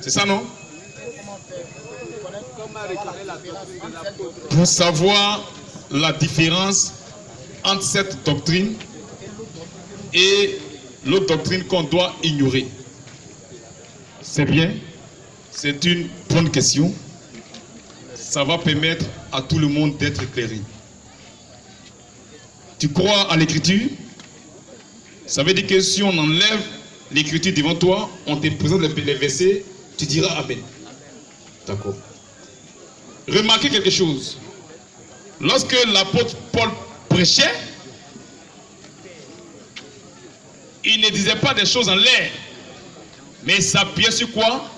C'est ça, non? Pour savoir la différence entre cette doctrine et l'autre doctrine qu'on doit ignorer. C'est bien, c'est une bonne question. Ça va permettre à tout le monde d'être éclairé. Tu crois à l'écriture? Ça veut dire que si on enlève l'écriture devant toi, on te présente les versets, tu diras Amen. D'accord. Remarquez quelque chose. Lorsque l'apôtre Paul prêchait, il ne disait pas des choses en l'air, mais il s'appuyait sur quoi?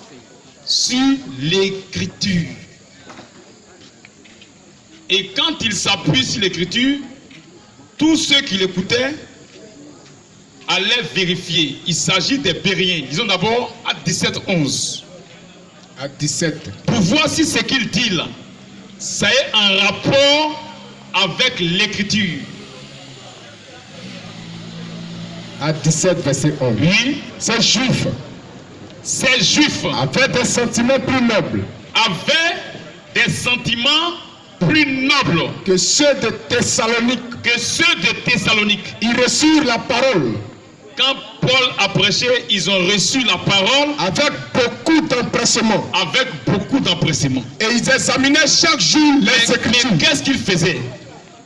Sur l'écriture. Et quand il s'appuie sur l'écriture, tous ceux qui l'écoutaient allaient vérifier. Il s'agit des Béréens. Disons d'abord à 17:11. À 17. Pour voir si ce qu'il dit là, ça est en rapport avec l'écriture. À 17, verset 11. Oui, Ces Juifs ces Juifs avaient des sentiments plus nobles avaient des sentiments plus nobles que ceux de Thessalonique. que ceux de Thessalonique. Ils reçurent la parole Quand Paul a prêché, ils ont reçu la parole avec beaucoup d'empressement. avec beaucoup d'empressement. Et ils examinaient chaque jour les Mais Écritures. qu'est-ce qu'ils faisaient?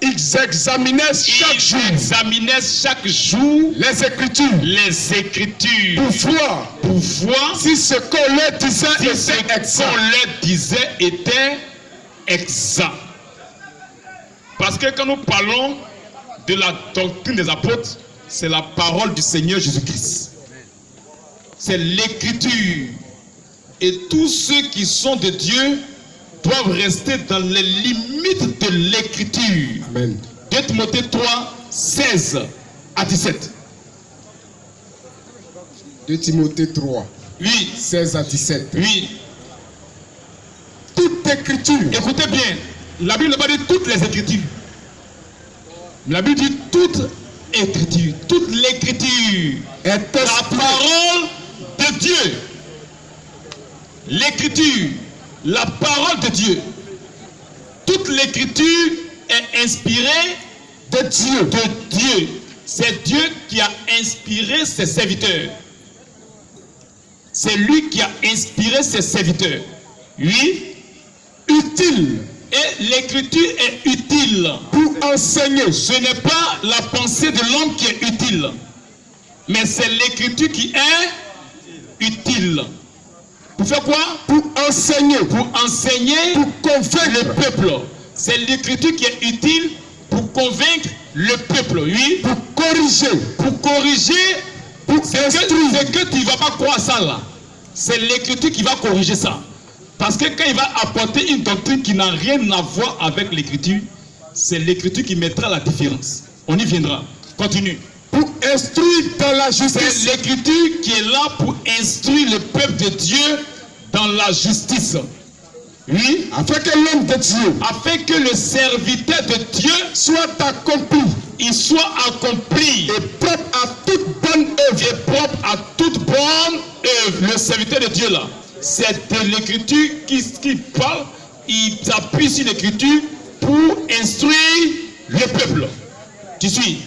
Ils examinaient chaque jour Ils examinaient chaque jour les Écritures les Écritures pour voir pour voir si ce qu'on leur disait si ce était exact. qu'on leur disait était exact. Parce que quand nous parlons de la doctrine des apôtres, c'est la parole du Seigneur Jésus-Christ. C'est l'écriture. Et tous ceux qui sont de Dieu doivent rester dans les limites de l'écriture. Amen. 2 Timothée 3, 16 à 17. 2 Timothée 3, Oui, 16 à 17. oui. Toute écriture Écoutez bien, la Bible n'a pas dit toutes les écritures. La Bible dit toute écriture, toute l'écriture. est La inspirée parole de Dieu. L'écriture, la parole de Dieu. Toute l'écriture est inspirée de Dieu. de Dieu. C'est Dieu qui a inspiré ses serviteurs. C'est lui qui a inspiré ses serviteurs. Oui. Utile Et l'écriture est utile. pour enseigner, Ce n'est pas la pensée de l'homme qui est utile, mais c'est l'écriture qui est utile. Pour faire quoi? pour enseigner, Pour enseigner pour le convaincre, peuple. C'est l'écriture qui est utile pour convaincre le peuple. Oui. pour corriger, Pour corriger. pour C'est instruire. que tu ne vas pas croire ça là. C'est l'écriture qui va corriger ça. Parce que quand il va apporter une doctrine qui n'a rien à voir avec l'écriture, c'est l'écriture qui mettra la différence. On y viendra. Continue. Pour instruire dans la C'est justice, l'écriture qui est là pour instruire le peuple de Dieu dans la justice. Oui. afin que l'homme de Dieu Afin que le serviteur de Dieu, soit accompli il soit accompli et propre à toute bonne œuvre. et propre à toute bonne œuvre. Le serviteur de Dieu là, c'est de l'écriture qui parle, il s'appuie sur l'écriture pour instruire le peuple. Tu suis?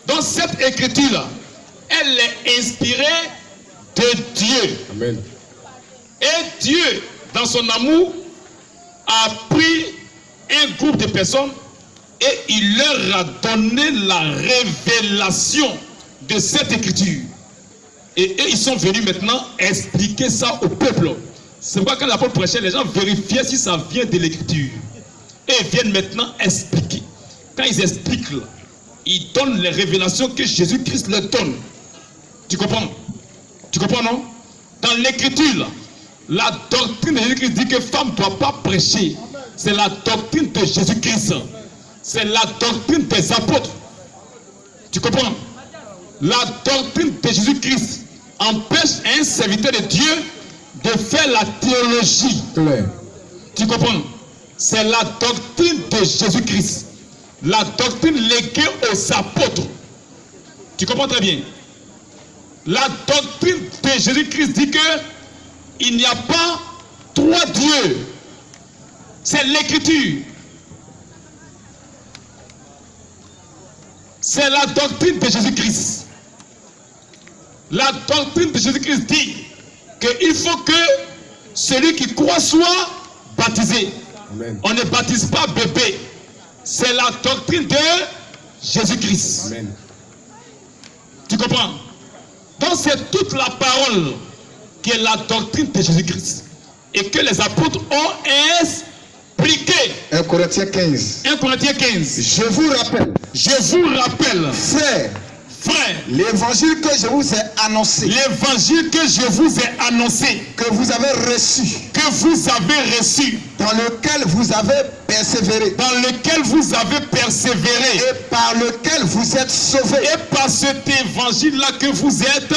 Donc cette écriture là, elle est inspirée de Dieu. Amen. Et Dieu, dans son amour, a pris un groupe de personnes et il leur a donné la révélation de cette écriture. Et ils sont venus maintenant expliquer ça au peuple. C'est pourquoi quand l'apôtre prêchait, les gens vérifiaient si ça vient de l'écriture. Et ils viennent maintenant expliquer. Quand ils expliquent, là, ils donnent les révélations que Jésus-Christ leur donne. Tu comprends? Tu comprends, non? Dans l'écriture, là, la doctrine de Jésus-Christ dit que femme ne doit pas prêcher. C'est la doctrine de Jésus-Christ. C'est la doctrine des apôtres. Tu comprends? La doctrine de Jésus-Christ empêche un serviteur de Dieu de faire la théologie. Clair. Tu comprends? C'est la doctrine de Jésus-Christ. La doctrine léguée aux apôtres. Tu comprends très bien? La doctrine de Jésus-Christ dit que il n'y a pas trois dieux. C'est l'écriture. C'est la doctrine de Jésus-Christ. La doctrine de Jésus-Christ dit qu'il faut que celui qui croit soit baptisé. Amen. On ne baptise pas bébé. C'est la doctrine de Jésus-Christ. Amen. Tu comprends? Donc c'est toute la parole qui est la doctrine de Jésus-Christ. Et que les apôtres ont expliqué. 1 Corinthiens 15. 1 Corinthiens 15. Je vous rappelle, Frère, l'évangile que je vous ai annoncé, l'évangile que je vous ai annoncé, que vous avez reçu, dans lequel vous avez persévéré, et par lequel vous êtes sauvés. et par cet évangile-là que vous êtes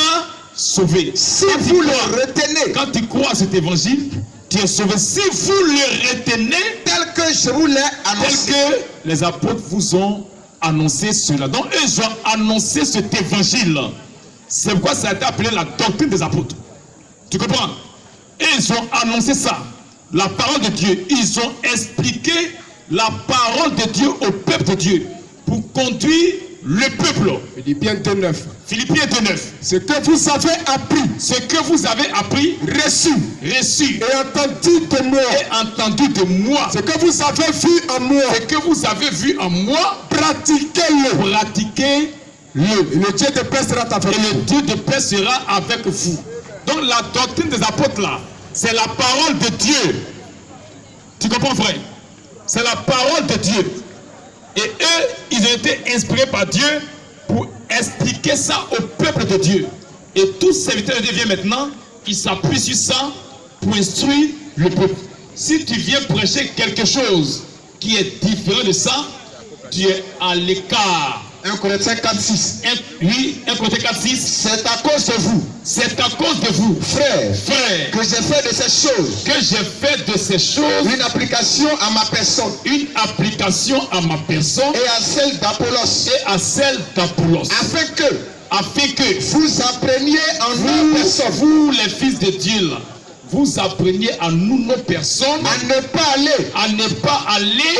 sauvés. Si vous le retenez, Quand tu crois à cet évangile, tu es sauvé. Si vous le retenez, tel que je vous l'ai tel annoncé, que les apôtres vous ont annoncé cela. Donc eux, ils ont annoncé cet évangile. C'est pourquoi ça a été appelé la doctrine des apôtres. Tu comprends? Et ils ont annoncé ça. La parole de Dieu. Ils ont expliqué la parole de Dieu au peuple de Dieu pour conduire le peuple. Philippiens 2:9. Philippiens 2:9. Ce que vous avez appris, Ce que vous avez appris, reçu reçu et entendu de moi, et entendu de moi, ce que vous avez vu en moi, ce que vous avez vu en moi, pratiquez-le. pratiquez-le. Et le Dieu de paix sera avec Et le vous. Dieu de paix sera avec vous. Donc la doctrine des apôtres là, c'est la parole de Dieu. Tu comprends, frère? C'est la parole de Dieu. Et eux, ils ont été inspirés par Dieu pour expliquer ça au peuple de Dieu. Et tous ces serviteurs de Dieu viennent maintenant, ils s'appuient sur ça pour instruire le peuple. Si tu viens prêcher quelque chose qui est différent de ça, tu es à l'écart. 1 Corinthiens 4:6. 1 Corinthiens 4:6. C'est à cause de vous, C'est à cause de vous, frères, frères, que j'ai fait de ces choses que j'ai fait de ces choses une application à ma personne une application à ma personne et à celle d'Apollos, et à celle d'Apollos, afin que vous, vous appreniez en nos personnes vous les fils de Dieu, là, vous appreniez à nous, nos personnes, à ne pas aller à ne pas aller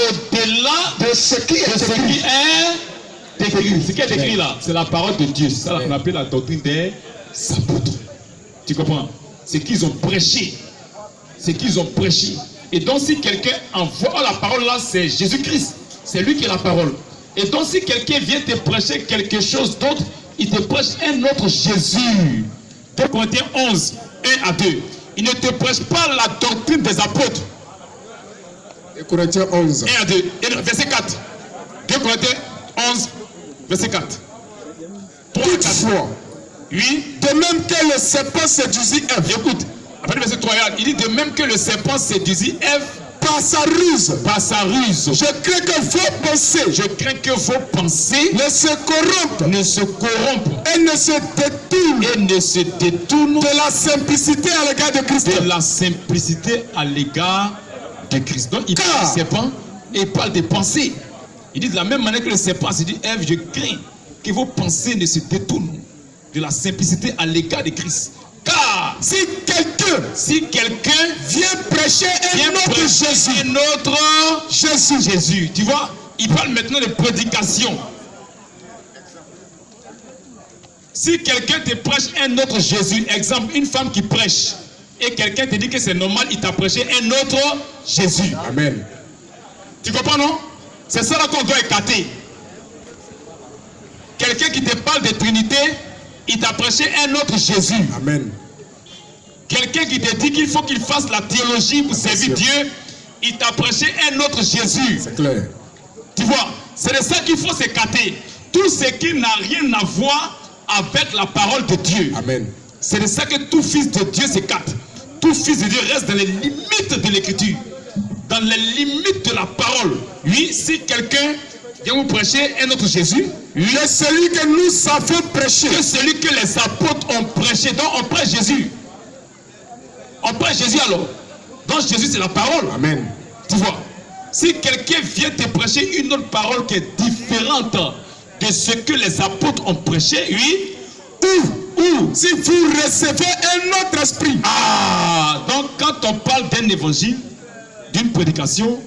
au-delà de ce qui de est ce écrit. qui est écrit. Ce qui est écrit là, c'est la parole de Dieu. C'est ça qu'on appelle la doctrine des apôtres. Tu comprends? C'est qu'ils ont prêché. C'est qu'ils ont prêché. Et donc si quelqu'un envoie la parole là, c'est Jésus-Christ. C'est lui qui est la parole. Et donc si quelqu'un vient te prêcher quelque chose d'autre, il te prêche un autre Jésus. 2 Corinthiens 11, 1 à 2. Il ne te prêche pas la doctrine des apôtres. 1 Corinthiens 11. 1 à 2. Et verset 4. 2 Corinthiens 11, verset 4. 3 à 4. Toutefois, Oui. de même que le serpent séduisit Ève Écoute. Après le verset 3, il dit de même que le serpent séduisit Ève par sa ruse, par sa ruse. je crains que vos pensées Je crains que vos pensées ne se corrompent ne se corrompent et ne se détournent et ne se détournent de la simplicité à l'égard de Christ. de la simplicité à l'égard de Christ. Donc il parle du serpent et il parle des pensées. Il dit de la même manière que le serpent s'est dit, Ève, je crains que vos pensées ne se détournent de la simplicité à l'égard de Christ. Car Si quelqu'un vient prêcher vient un autre prêcher Jésus, un autre Jésus, tu vois, il parle maintenant de prédication. Si quelqu'un te prêche un autre Jésus, exemple, une femme qui prêche, et quelqu'un te dit que c'est normal, il t'a prêché un autre Jésus. Amen. Tu comprends, non? C'est ça là qu'on doit écarter. Quelqu'un qui te parle de Trinité, il t'a prêché un autre Jésus. Amen. Quelqu'un qui te dit qu'il faut qu'il fasse la théologie pour servir Dieu, il t'a prêché un autre Jésus. C'est clair. Tu vois, c'est de ça qu'il faut s'écarter. Tout ce qui n'a rien à voir avec la parole de Dieu. Amen. C'est de ça que tout fils de Dieu s'écarte. Tout fils de Dieu reste dans les limites de l'écriture, dans les limites de la parole. Oui, si quelqu'un vient vous prêcher un autre Jésus, oui, Et celui que nous savons prêcher, que celui que les apôtres ont prêché, donc on prêche Jésus. On prêche Jésus alors. Donc Jésus c'est la parole. Amen. Tu vois, si quelqu'un vient te prêcher une autre parole qui est différente de ce que les apôtres ont prêché, oui, ou Ou si vous recevez un autre esprit. Ah, donc quand on parle d'un évangile, d'une prédication,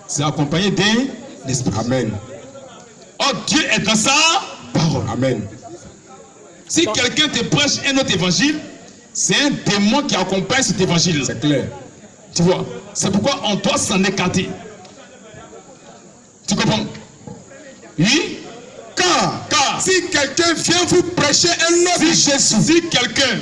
c'est accompagné d'un esprit. Amen. Oh, Dieu est dans sa parole. Amen. Si quelqu'un te prêche un autre évangile, c'est un démon qui accompagne cet évangile. C'est clair. Tu vois, c'est pourquoi on doit s'en écarter. Tu comprends? Oui? Car si quelqu'un vient vous prêcher un autre Jésus, Si quelqu'un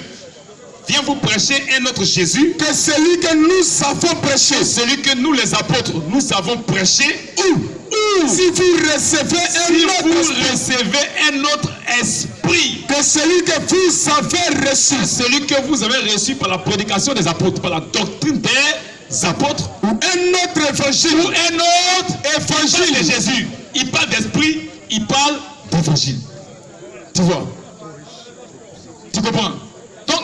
vient vous prêcher un autre Jésus, que celui que nous avons prêché, celui que nous les apôtres, nous avons prêché, ou si vous recevez si un autre vous esprit, recevez un autre esprit, que celui que vous avez reçu, celui que vous avez reçu par la prédication des apôtres, par la doctrine des apôtres, ou un autre évangile, ou un autre évangile de Jésus, il parle d'esprit, il parle d'évangile. Tu vois? Tu comprends? Donc,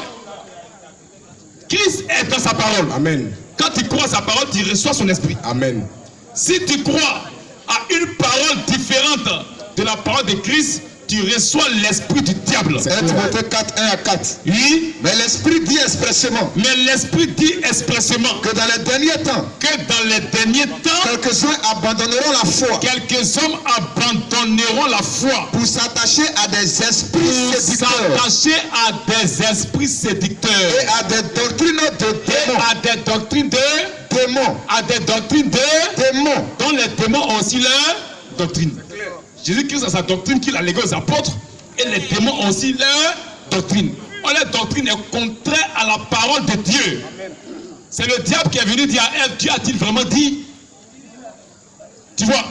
Christ est dans sa parole. Amen. Quand tu crois à sa parole, tu reçois son esprit. Amen. Si tu crois à une parole différente de la parole de Christ, tu reçois l'esprit du diable. 1 Timothée 4, 1 à 4. Oui, Mais l'esprit dit expressément mais l'esprit dit expressément que dans les derniers temps, que dans les derniers temps, quelques-uns abandonneront la foi quelques hommes abandonneront la foi pour s'attacher à des esprits pour séducteurs s'attacher à des esprits séducteurs et à des doctrines de et démons. à des doctrines Démons. à des doctrines Démons. dont les démons ont aussi leur doctrine. Jésus-Christ a sa doctrine qu'il a léguée aux apôtres et les démons ont aussi leur doctrine. Or, leur doctrine est contraire à la parole de Dieu. C'est le diable qui est venu dire à Ève, Dieu a-t-il vraiment dit? Tu vois?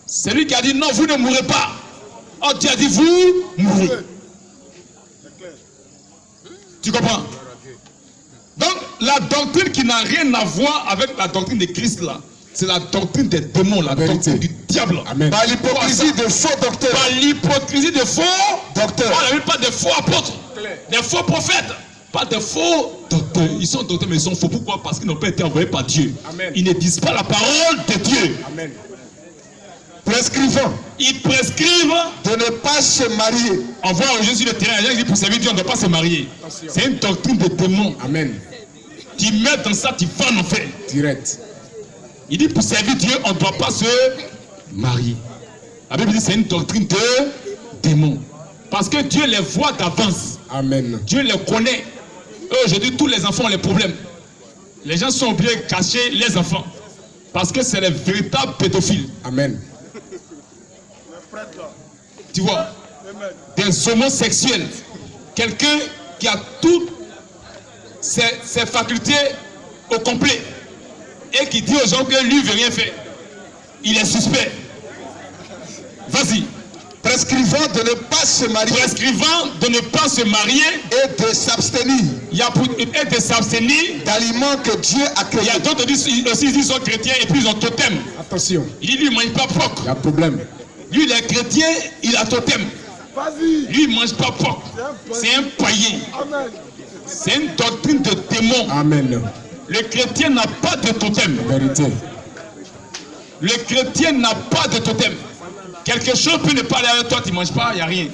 C'est lui qui a dit non, vous ne mourrez pas. Or, Dieu a dit vous mourrez. Tu comprends? Donc, la doctrine qui n'a rien à voir avec la doctrine de Christ là, c'est la doctrine des démons, la doctrine du diable. Amen. Par l'hypocrisie de faux docteurs. Par l'hypocrisie de faux Docteurs. On n'a pas de faux apôtres, des faux prophètes, pas de faux docteurs. Ils sont docteurs mais ils sont faux. Pourquoi? Parce qu'ils n'ont pas été envoyés par Dieu. Amen. Ils ne disent pas la parole de Dieu. Amen. Prescrivant Ils prescrivent. de ne pas se marier. On voit aujourd'hui sur le terrain, il y a qui dit pour servir Dieu, on ne doit pas se marier. C'est une doctrine de démons. Amen. Tu mets dans ça, tu vas en enfer. Direct. Il dit pour servir Dieu, on ne doit pas se marier. La Bible dit c'est une doctrine de démons. Parce que Dieu les voit d'avance. Amen. Dieu les connaît. Aujourd'hui, tous les enfants ont les problèmes. Les gens sont obligés de cacher les enfants. Parce que c'est les véritables pédophiles. Amen. Tu vois? Des homosexuels. Quelqu'un qui a toutes ses facultés au complet. Et qui dit aux gens que lui ne veut rien faire. Il est suspect. Vas-y. Prescrivant de ne pas se marier. Prescrivant de ne pas se marier. Et de s'abstenir. Il y a et de s'abstenir. D'aliments que Dieu a créés. Il y a d'autres aussi, ils sont chrétiens et puis ils ont totem. Attention. Il dit lui, il ne mange pas porc. Il y a problème. Lui, il est chrétien, il a totem. Lui, il ne mange pas porc. C'est un païen. C'est une doctrine de démon. Amen. Le chrétien n'a pas de totem. Vérité. Le chrétien n'a pas de totem. Quelque chose peut ne pas aller avec toi, tu ne manges pas, il n'y a rien.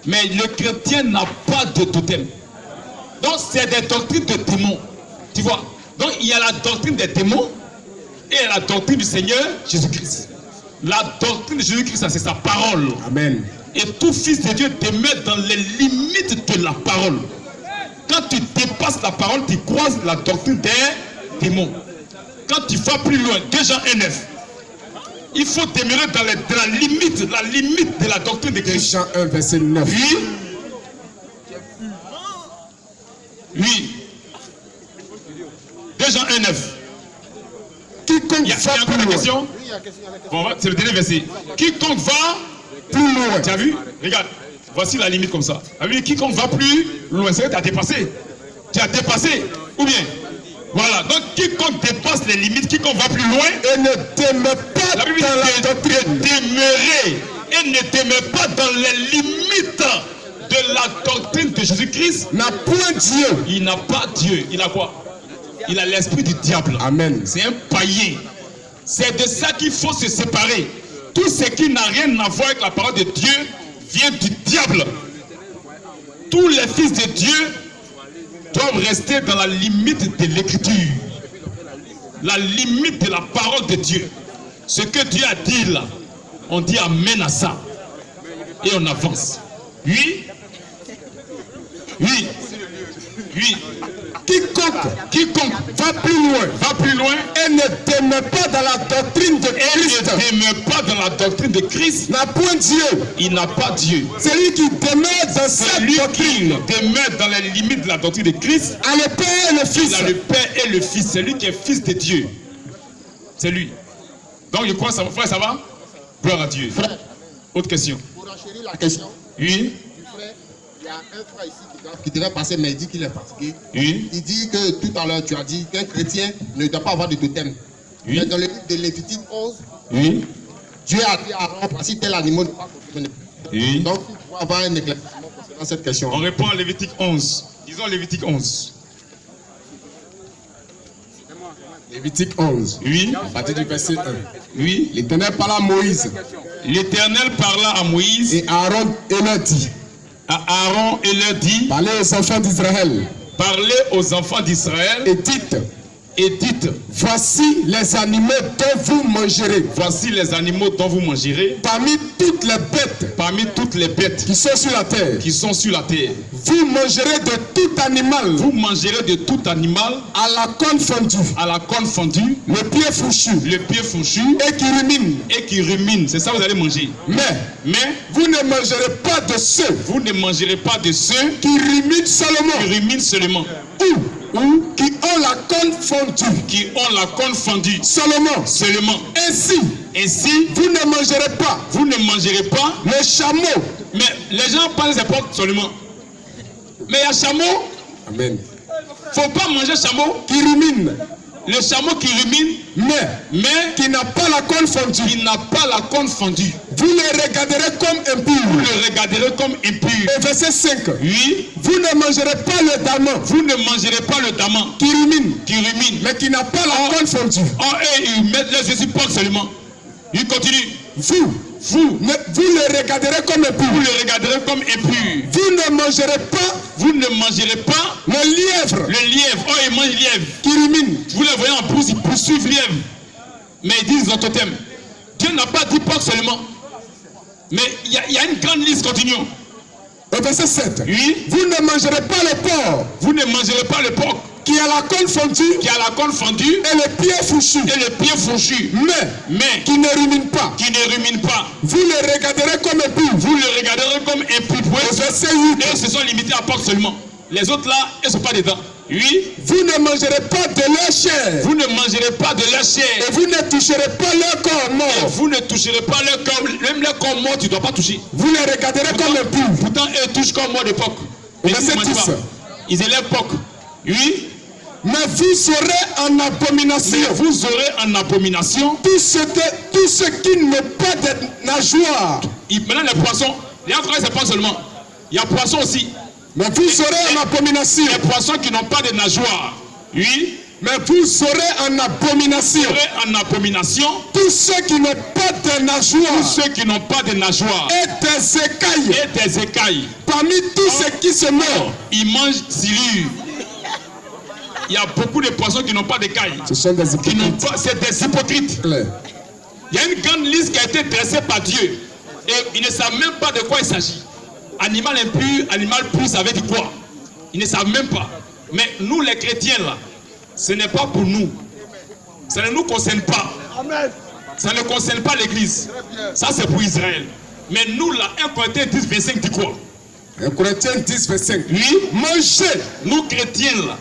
Mais le chrétien n'a pas de totem. Donc c'est des doctrines de démons. Tu vois? Donc il y a la doctrine des démons et la doctrine du Seigneur Jésus-Christ. La doctrine de Jésus-Christ, c'est sa parole. Amen. Et tout fils de Dieu demeure dans les limites de la parole. Quand tu dépasses la parole, tu croises la doctrine des démons. Quand tu vas plus loin, 2 Jean 1,9, il faut demeurer dans la limite de la doctrine de Christ. Jean 1, verset 9. Oui. Oui. 2 Jean 1,9. Quiconque Il y a va encore plus une loin. question? Bon, c'est le dernier verset. Quiconque va Plus loin. Tu as vu? Regarde, voici la limite comme ça. Tu as vu, quiconque va plus loin, c'est que tu as dépassé. Tu as dépassé. Ou bien? Voilà. Donc, quiconque dépasse les limites, quiconque va plus loin, Et ne demeure pas la Bible dans la dit de doctrine. demeurer et ne demeure pas dans les limites de la doctrine de Jésus-Christ. N'a point Dieu. Il n'a pas Dieu. Il a quoi? Il a l'esprit du diable. Amen. C'est un païen. C'est de ça qu'il faut se séparer. Tout ce qui n'a rien à voir avec la parole de Dieu vient du diable. tous les fils de Dieu doivent rester dans la limite de l'écriture. La limite de la parole de Dieu. Ce que Dieu a dit là, on dit amen à ça. Et on avance. Oui. Oui. Oui. Quiconque va plus loin et ne demeure pas dans la doctrine de Christ. Et ne demeure pas dans la doctrine de Christ. N'a point Dieu. Il n'a pas Dieu. Celui qui demeure dans cette doctrine. Demeure dans les limites de la doctrine de Christ. A le Père et le Fils. Il a le Père et le Fils. C'est lui qui est fils de Dieu. C'est lui. Donc je crois, frère, ça va? Gloire à Dieu. Frère. Autre question. Pour enchérir la question. Oui. Il y a un frère ici qui devait passer, mais il dit qu'il est fatigué. Oui. Il dit que tout à l'heure, tu as dit qu'un chrétien ne doit pas avoir de totem. Oui. Mais dans le livre de Lévitique 11, Oui. Dieu a dit à Aaron, voici tel animal ne pas consommer. Oui. Donc, il faut avoir un éclaircissement concernant cette question. On répond à Lévitique 11. Disons Lévitique 11. Lévitique 11. Oui. À partir du verset 1. Oui. L'Éternel parla à Moïse L'Éternel parla à Moïse, et à Aaron et leur dit, à Aaron et leur dit, parlez aux enfants d'Israël parlez aux enfants d'Israël et dites, et dites, voici les animaux dont vous mangerez. voici les animaux dont vous mangerez Parmi toutes les bêtes parmi toutes les bêtes qui sont sur la terre, qui sont sur la terre. vous mangerez de tout animal Vous mangerez de tout animal à la corne fondue, à la corne fondue, le pied fourchu le pied fourchu et qui rumine. et qui rumine. C'est ça que vous allez manger. Mais Vous ne mangerez pas de ceux vous ne mangerez pas de ceux qui ruminent seulement qui ruminent seulement, ou qui ont la corne fondue qui ont la corne fendue seulement. seulement. Ainsi, Ainsi, vous ne mangerez pas vous ne mangerez pas. le chameau. Mais les gens parlent des porcs seulement. Mais il y a chameau. Amen. Faut pas manger chameau. Qui rumine, Le chameau qui rumine, mais qui n'a pas la corne fondue. qui n'a pas la corne fendue. Vous le regarderez comme Vous impur. le regarderez comme impur. Au verset 5. Oui, Vous ne mangerez pas le daman vous ne mangerez pas le daman qui rumine, qui rumine. mais qui n'a pas la corne fondue. Oh, et ils mettent les Jésus porc seulement. Il continue. Vous le regarderez comme Vous impur. le regarderez comme impur. Vous ne mangerez pas Vous ne mangerez pas le lièvre le lièvre. Oh, ils mangent lièvre. qui rumine. Vous les voyez en brousse, ils poursuivent lièvre. Mais ils disent dans totem. Dieu n'a pas dit porc seulement. Mais il y a une grande liste, continuons. Au verset 7. Oui, Vous ne mangerez pas le porc vous ne mangerez pas le porc qui a la corne fondue qui a la corne fendue et le pied fourchu, et le pied fourchu, mais qui ne rumine pas. qui ne rumine pas. Vous le regarderez comme impur. Vous le regarderez comme impur. Au verset 8. Et se sont limités à porc seulement. Les autres là, ils ne sont pas dedans. Oui, Vous ne mangerez pas de leur chair. vous ne mangerez pas de leur chair. Et vous ne toucherez pas leur corps Et mort. vous ne toucherez pas leur corps. Même leur corps mort, tu ne dois pas toucher. Vous les regarderez comme impur. Pourtant, eux touchent comme mort de porc. Mais Verset ils ne mangent 10. pas. Ils élèvent porc. Oui, Mais vous serez en abomination. mais vous aurez en abomination. Tout ce qui n'est pas de nageoire. Maintenant, les poissons, les frères, c'est pas seulement. Il y a poissons aussi. Mais vous serez en abomination. Les poissons qui n'ont pas de nageoires. Oui, Mais vous serez en abomination. vous aurez en abomination. Tous ceux qui n'ont pas de Tous nageoire ceux qui n'ont pas de nageoires et des écailles. et des écailles. Parmi tous ceux qui se meurent. Ils mangent silure. Il y a beaucoup de poissons qui n'ont pas d'écailles. Ce sont des Qui n'ont hypocrites. pas, c'est des hypocrites. Clair. Il y a une grande liste qui a été dressée par Dieu. Et ils ne savent même pas de quoi il s'agit. Animal impur, animal pur, ça veut dire quoi? Ils ne savent même pas. Mais nous, les chrétiens, là, ce n'est pas pour nous. Ça ne nous concerne pas. Ça ne concerne pas l'église. Ça, c'est pour Israël. Mais nous, là, 1 Corinthiens 10, 25 dit quoi? 1 Corinthiens 10, verset 5. Oui, Mangez, nous chrétiens, là.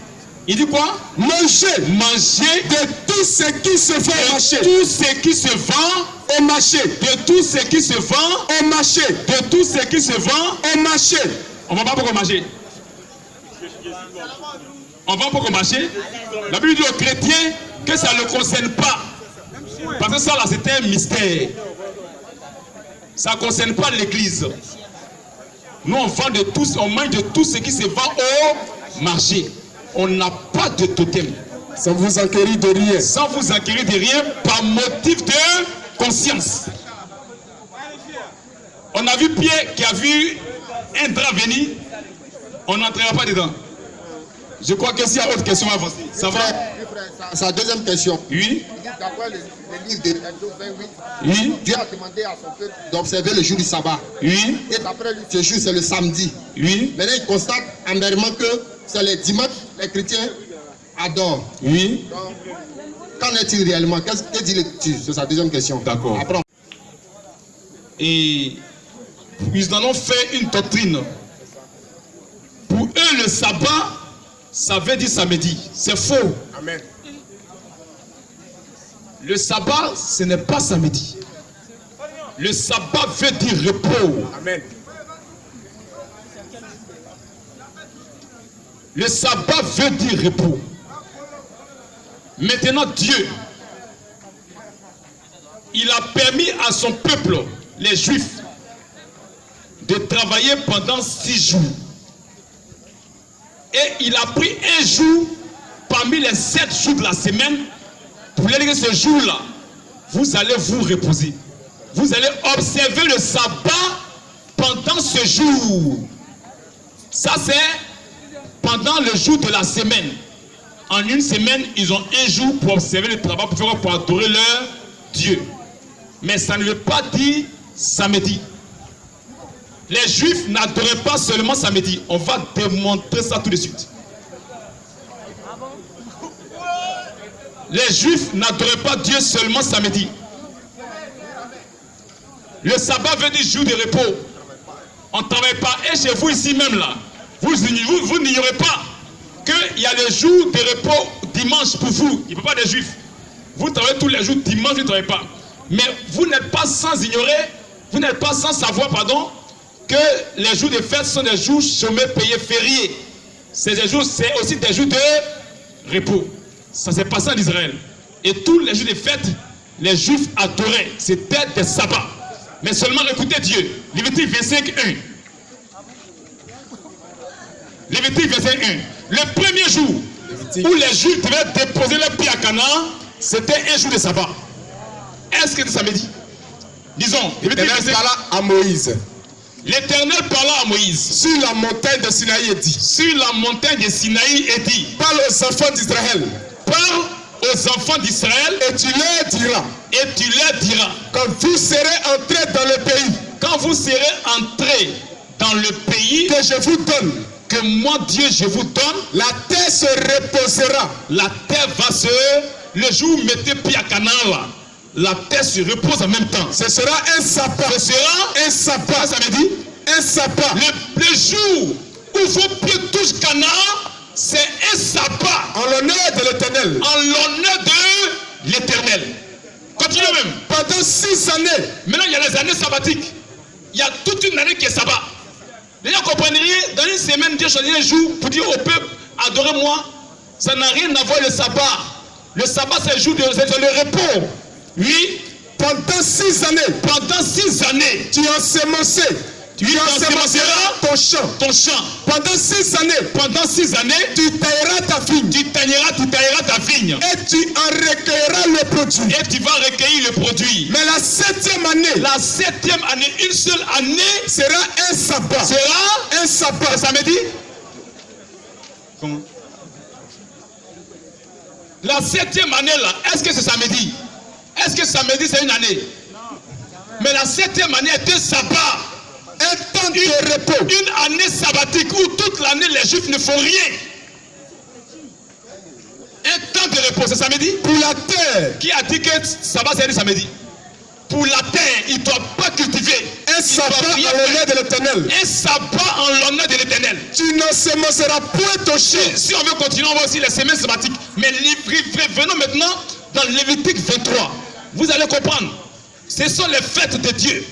Il dit quoi? mangez Mangez de tout ce qui se vend au marché. tout ce qui se vend, Au marché. de tout ce qui se vend, Au marché. de tout ce qui se vend. Au marché. On va pas beaucoup marcher. On va beaucoup marcher. La Bible dit aux chrétiens que ça ne le concerne pas. Parce que ça là, c'était un mystère. Ça ne concerne pas l'église. Nous, on vend de tout, on mange de tout ce qui se vend au marché. On n'a pas de totem. Sans vous enquérir de rien. Sans vous acquérir de rien par motif de conscience. On a vu Pierre qui a vu un drap venir On n'entrera pas dedans. Je crois que s'il y a autre question à avancer, ça va? Sa deuxième question. Oui. D'après le livre de Exode 28, Oui. Dieu a demandé à son peuple d'observer le jour du sabbat. Oui. Et d'après lui, ce jour, c'est le samedi. Oui. Maintenant, il constate amèrement que c'est les dimanches les chrétiens adorent. Oui. Donc, qu'en est-il réellement? Qu'est-ce que dit l'Écriture? C'est sa deuxième question. D'accord. Après, Et ils en ont fait une doctrine. Pour eux, le sabbat, ça veut dire samedi. C'est faux. Amen. Le sabbat, ce n'est pas samedi. Le sabbat veut dire repos. Amen. Le sabbat veut dire repos. Maintenant, Dieu, il a permis à son peuple, les Juifs, de travailler pendant 6 jours. Et il a pris un jour parmi les 7 jours de la semaine pour lui dire que ce jour-là, vous allez vous reposer. Vous allez observer le sabbat pendant ce jour. Ça, c'est pendant le jour de la semaine. En une semaine, ils ont un jour pour observer le travail, pour adorer leur Dieu. Mais ça ne veut pas dire samedi. Les Juifs n'adoraient pas seulement samedi. On va démontrer ça tout de suite. Les Juifs n'adoraient pas Dieu seulement samedi. Le sabbat veut dire jour de repos. On ne travaille pas. Et chez vous ici même là, vous n'ignorez pas qu'il y a le jour de repos dimanche pour vous. Il ne peut pas des Juifs. Vous travaillez tous les jours dimanche, vous ne travaillez pas. Mais vous n'êtes pas sans ignorer, vous n'êtes pas sans savoir, pardon, que les jours de fête sont des jours chômés, payés, fériés. C'est aussi des jours de repos. Ça s'est passé en Israël. Et tous les jours de fête, les Juifs adoraient. C'était des sabbats. Mais seulement écoutez Dieu. Lévitique 25:1. Lévitique 25:1. Le premier jour où les Juifs devaient déposer leur pied à Canaan, c'était un jour de sabbat. Est-ce que c'est samedi? Disons, L'Éternel parla à Moïse. L'Éternel parla à Moïse. Sur la montagne de Sinaï et dit. Sur la montagne de Sinaï et dit. Parle aux enfants d'Israël. Parle aux enfants d'Israël. Et tu leur diras. Et tu leur diras. Quand vous serez entrés dans le pays. Quand vous serez entrés dans le pays. Que je vous donne. Que moi Dieu je vous donne. La terre se reposera. La terre va se. Le jour où vous mettez pied à Canaan là. La terre se repose en même temps. Ce sera un sabbat. Ce sera un sabbat. Ça veut dire un sabbat. Le jour où vos pieds touchent Canaan, c'est un sabbat. En l'honneur de l'Éternel. En l'honneur de l'Éternel. Continuez même. Pendant 6 années. Maintenant, il y a les années sabbatiques. Il y a toute une année qui est sabbat. Les gens comprennent, dans une semaine, Dieu choisit un jour pour dire au peuple, adorez-moi. Ça n'a rien à voir avec le sabbat. Le sabbat, c'est le jour de le repos. Oui, pendant 6 années. Pendant 6 années. Tu ensemenceras ton champ. Ton champ. Pendant 6 années. Pendant 6 années. Tu tailleras ta vigne. Tu tailleras ta vigne. Et tu en recueilleras le produit. Et tu vas recueillir le produit. Mais la 7e année. La 7e année, une seule année. Sera un sabbat. Sera un sabbat. Ça me dit? Comment? La 7e année là, est-ce que c'est samedi? Est-ce que samedi c'est une année? Non. Mais la 7e année est un sabbat. Un temps de repos. Une année sabbatique où toute l'année les Juifs ne font rien. Un temps de repos, c'est samedi? Pour la terre. Qui a dit que sabbat c'est samedi? Pour la terre, il ne doit pas cultiver. Un sabbat en l'honneur de l'Éternel. Un sabbat en l'honneur de l'Éternel. Tu n'ensemenceras point ton champ. Si on veut continuer, on va aussi les semaines sabbatiques. Mais venons maintenant dans Lévitique 23. Vous allez comprendre. Ce sont les fêtes de Dieu.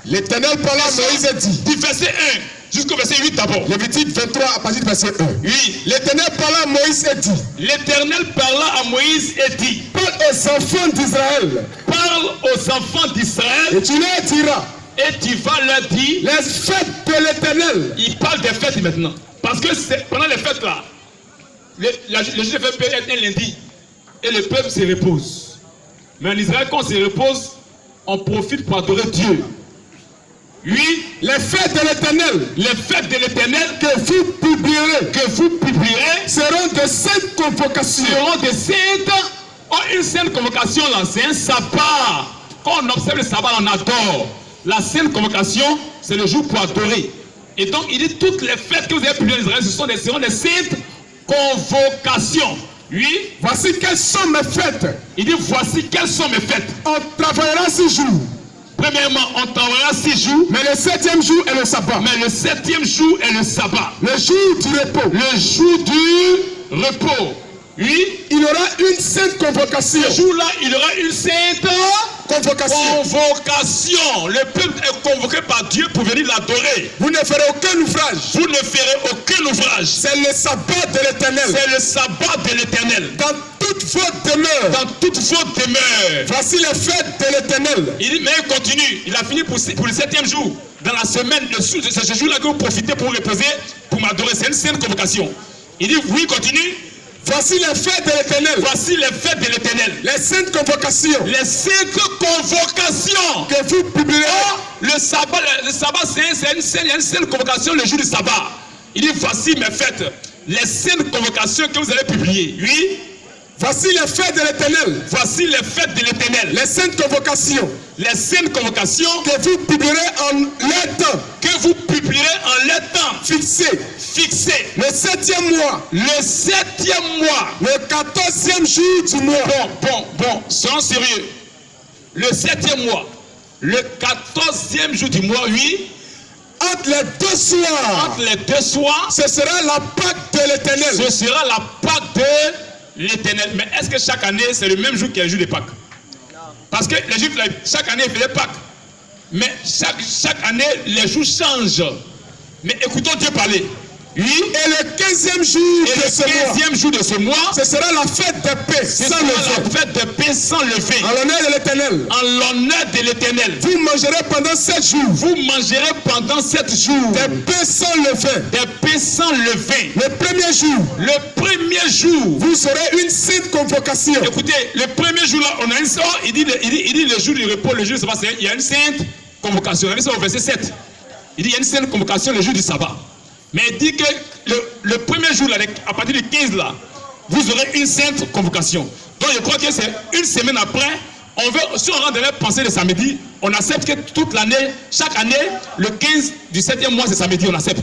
L'Éternel parla à Moïse et dit. Du verset 1 jusqu'au verset 8 d'abord. Lévitique 23 à partir du verset 1. Oui. L'Éternel parla à Moïse et dit. L'Éternel parla à Moïse et dit. Parle aux enfants d'Israël. Parle aux enfants d'Israël. Et tu leur diras. Et tu vas leur dire. Les fêtes de l'Éternel. Il parle des fêtes maintenant. Parce que pendant les fêtes là, le jour de fête peut être un lundi. Et le peuple se repose. Mais en Israël, quand on se repose, on profite pour adorer Dieu. Oui, les fêtes de l'Éternel les fêtes de l'Éternel que vous publierez seront de saintes convocations. Seront des saintes. Oh, une sainte convocation là, c'est un sabbat. Quand on observe le sabbat, on adore. La sainte convocation, c'est le jour pour adorer. Et donc, il dit toutes les fêtes que vous avez publiées en Israël, seront des saintes convocations. Oui. Voici quelles sont mes fêtes. Il dit voici quelles sont mes fêtes. On travaillera 6 jours. Premièrement, on travaillera 6 jours. Mais le 7e jour est le sabbat. Mais le 7e jour est le sabbat. Le jour du repos. Le jour du repos. Oui. Il y aura une sainte convocation. Ce jour-là, il y aura une sainte convocation. Le peuple est convoqué par Dieu pour venir l'adorer. Vous ne ferez aucun ouvrage. Vous ne ferez aucun ouvrage. C'est le sabbat de l'Éternel. C'est le sabbat de l'Éternel. Dans toute votre demeure. Dans toute votre demeure. Voici les fêtes de l'Éternel. Il dit, mais il continue. Il a fini pour le 7e jour. Dans la semaine, c'est ce jour-là que vous profitez pour reposer, pour m'adorer. C'est une sainte convocation. Il dit, oui, continue. Voici les fêtes de l'Éternel. Voici les fêtes de l'Éternel. Les saintes convocations. Les saintes convocations. Que vous publierez. Oh, le sabbat c'est une sainte convocation le jour du sabbat. Il dit, voici mes fêtes. Les saintes convocations que vous allez publier. Oui. Voici les fêtes de l'Éternel. Voici les fêtes de l'Éternel. Les saintes convocations. Les saintes convocations. Que vous publierez en leur temps. Que vous publierez en leur temps. Fixé. Le 7e mois. Le 7e mois. Le 14e jour du mois. Bon. Soyons sérieux. Le 7e mois. Le 14e jour du mois, oui. Entre les deux soirs. Ce sera la Pâque de l'Éternel. Ce sera la Pâque de l'Éternel. Mais est-ce que chaque année, c'est le même jour qu'il y a le jour de Pâques? Parce que les Juifs, chaque année, ils faisaient Pâques. Mais chaque année, les jours changent. Mais écoutons Dieu parler. Oui. Et le 15e jour de ce mois, ce sera la fête de paix sans levain. La fête de paix sans levain. En l'honneur de l'Éternel. En l'honneur de l'Éternel. Vous mangerez pendant 7 jours. Vous mangerez pendant 7 jours. Des paix sans levain. Des paix sans levain. Le premier jour. Le premier jour. Vous aurez une sainte convocation. Écoutez, le premier jour là, on a une sorte. Il dit le jour du repos, le jour du sabbat, il y a une sainte convocation. On a vu ça au verset 7. Il dit il y a une sainte convocation le jour du sabbat. Mais il dit que le premier jour, là, à partir du 15, là, vous aurez une sainte convocation. Donc je crois que c'est une semaine après, si on rentre dans la pensée de samedi, on accepte que toute l'année, chaque année, le 15 du 7e mois, c'est samedi, on accepte.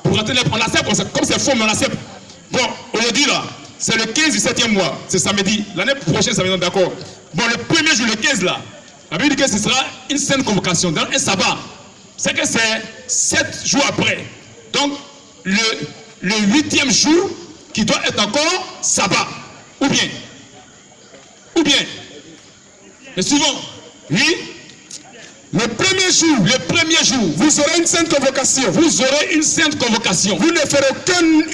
Pour rentrer, on accepte, comme c'est faux, mais on accepte. Bon, aujourd'hui, là, c'est le 15 du 7e mois, c'est samedi. L'année prochaine, samedi, d'accord. Bon, le premier jour, le 15, là, la Bible dit que ce sera une sainte convocation, dans un sabbat. C'est que c'est 7 jours après. Donc, le 8e jour qui doit être encore sabbat. Ou bien. Mais souvent, oui. Le premier jour, vous aurez une sainte convocation. Vous aurez une sainte convocation. Vous ne ferez aucune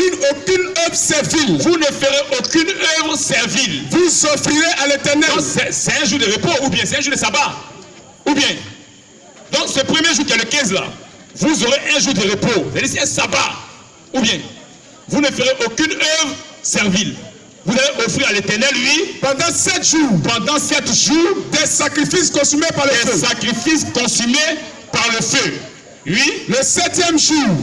œuvre servile. Vous ne ferez aucune œuvre servile. Vous offrirez à l'Éternel. C'est un jour de repos ou bien c'est un jour de sabbat. Ou bien. Donc, ce premier jour qui est le 15 là. Vous aurez un jour de repos, c'est-à-dire un sabbat. Ou bien, vous ne ferez aucune œuvre servile. Vous allez offrir à l'Éternel, lui, pendant 7 jours. Pendant 7 jours, des sacrifices consumés par le feu. Des sacrifices consumés par le feu. Oui. Le 7e jour.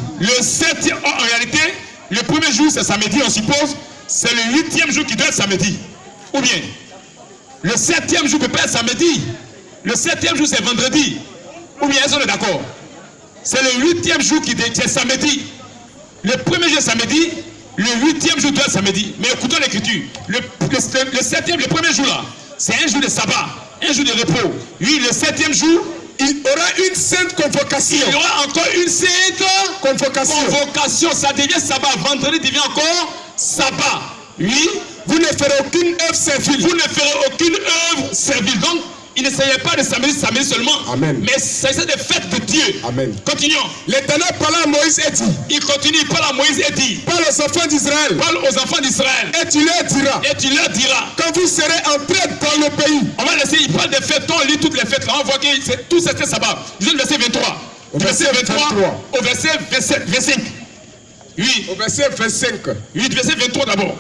En réalité, le premier jour, c'est samedi, on suppose. C'est le 8e jour qui doit être samedi. Ou bien, le 7e jour ne peut pas être samedi. Le 7e jour, c'est vendredi. Ou bien, est-ce qu'on est d'accord? C'est le 8e jour qui est samedi. Le premier jour est samedi, le 8e jour doit être samedi. Mais écoutons l'écriture. Le 7e, le premier jour là, c'est un jour de sabbat, un jour de repos. Oui, le 7e jour, il y aura une sainte convocation. Il y aura encore une sainte convocation. Ça devient sabbat. Vendredi devient encore sabbat. Oui. Vous ne ferez aucune œuvre servile. Vous ne ferez aucune œuvre servile. Donc, il ne s'agit pas de samedi seulement. Amen. Mais c'est des fêtes de Dieu. Amen. Continuons. L'Éternel parla à Moïse et dit. Il continue, il parle à Moïse et dit. Parle aux enfants d'Israël. Parle aux enfants d'Israël. Et tu leur diras. Quand vous serez entrés dans le pays. On va laisser, il parle des fêtes. On lit toutes les fêtes là. On voit que tout c'était sabbat. Je le verset 23. Au verset 23. Au verset 25. Oui. Au verset 25. Oui, verset 23 d'abord.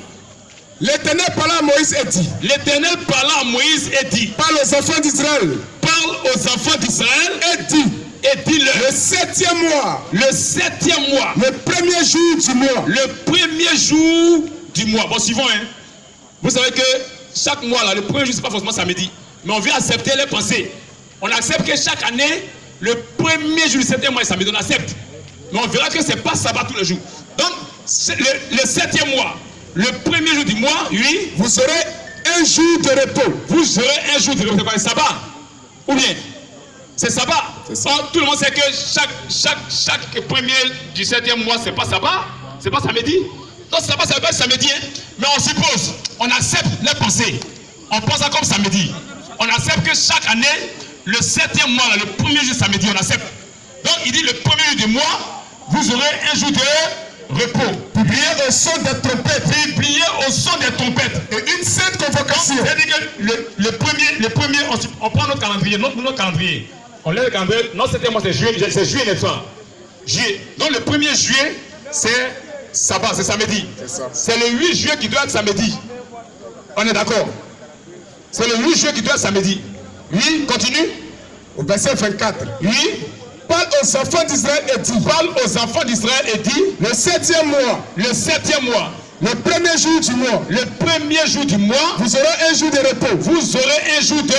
L'Éternel parla à Moïse et dit. L'Éternel parla à Moïse et dit. Parle aux enfants d'Israël. Parle aux enfants d'Israël et dit. Et dis-le. Le 7e mois. Le 7e mois. Le premier jour du mois. Le premier jour du mois. Bon, suivons, hein. Vous savez que chaque mois, là, le premier jour, c'est pas forcément samedi. Mais on vient accepter les pensées. On accepte que chaque année, le premier jour du 7e mois est samedi. On accepte. Mais on verra que c'est pas sabbat tous les jours. Donc, le 7e mois, le premier jour du mois, oui. Vous aurez un jour de repos. Vous aurez un jour de repos. C'est quoi, le sabbat? Ou bien? C'est sabbat. Or, tout le monde sait que chaque premier du 7e mois, c'est pas sabbat. C'est pas samedi. Donc, sabbat, ça veut pas être samedi. Hein? Mais on suppose, on accepte les pensées. On pense ça comme samedi. On accepte que chaque année, le 7e mois, là, le premier jour samedi, on accepte. Donc, il dit le premier jour du mois, vous aurez un jour de repos. Publié au son des trompettes. Publié au son des trompettes. Et une sainte convocation. C'est-à-dire que le premier, on prend notre calendrier, notre calendrier. On lève le calendrier, non, c'était moi, c'est juillet, n'est-ce pas? Juillet. Donc le 1er juillet, c'est sabbat, c'est samedi. C'est le 8 juillet qui doit être samedi. On est d'accord? C'est le 8 juillet qui doit être samedi. Oui, continue. Au verset 24. Oui. Parle aux enfants d'Israël et dit. Parle aux enfants d'Israël et dit. Le 7e mois. Le 7e mois. Le premier jour du mois. Le premier jour du mois. Vous aurez un jour de repos. Vous aurez un jour de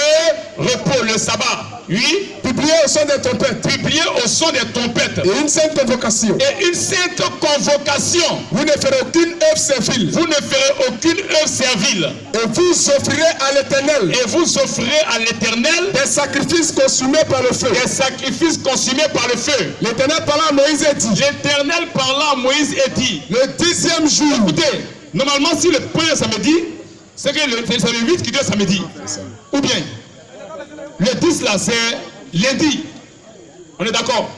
repos, le sabbat. Oui. Publié au son des trompettes. Publié au son des trompettes. Et une sainte convocation. Et une sainte convocation. Vous ne ferez aucune œuvre servile. Vous ne ferez aucune œuvre servile. Et vous offrirez à l'Éternel. Et vous offrirez à l'Éternel des sacrifices consumés par le feu. Des sacrifices consumés par le feu. L'Éternel parla à Moïse et dit. L'Éternel parla à Moïse et dit. Le 10e jour. Écoutez, normalement si le premier samedi, c'est que c'est le 8 qui doit être samedi. Ou bien, le 10 là c'est lundi. On est d'accord?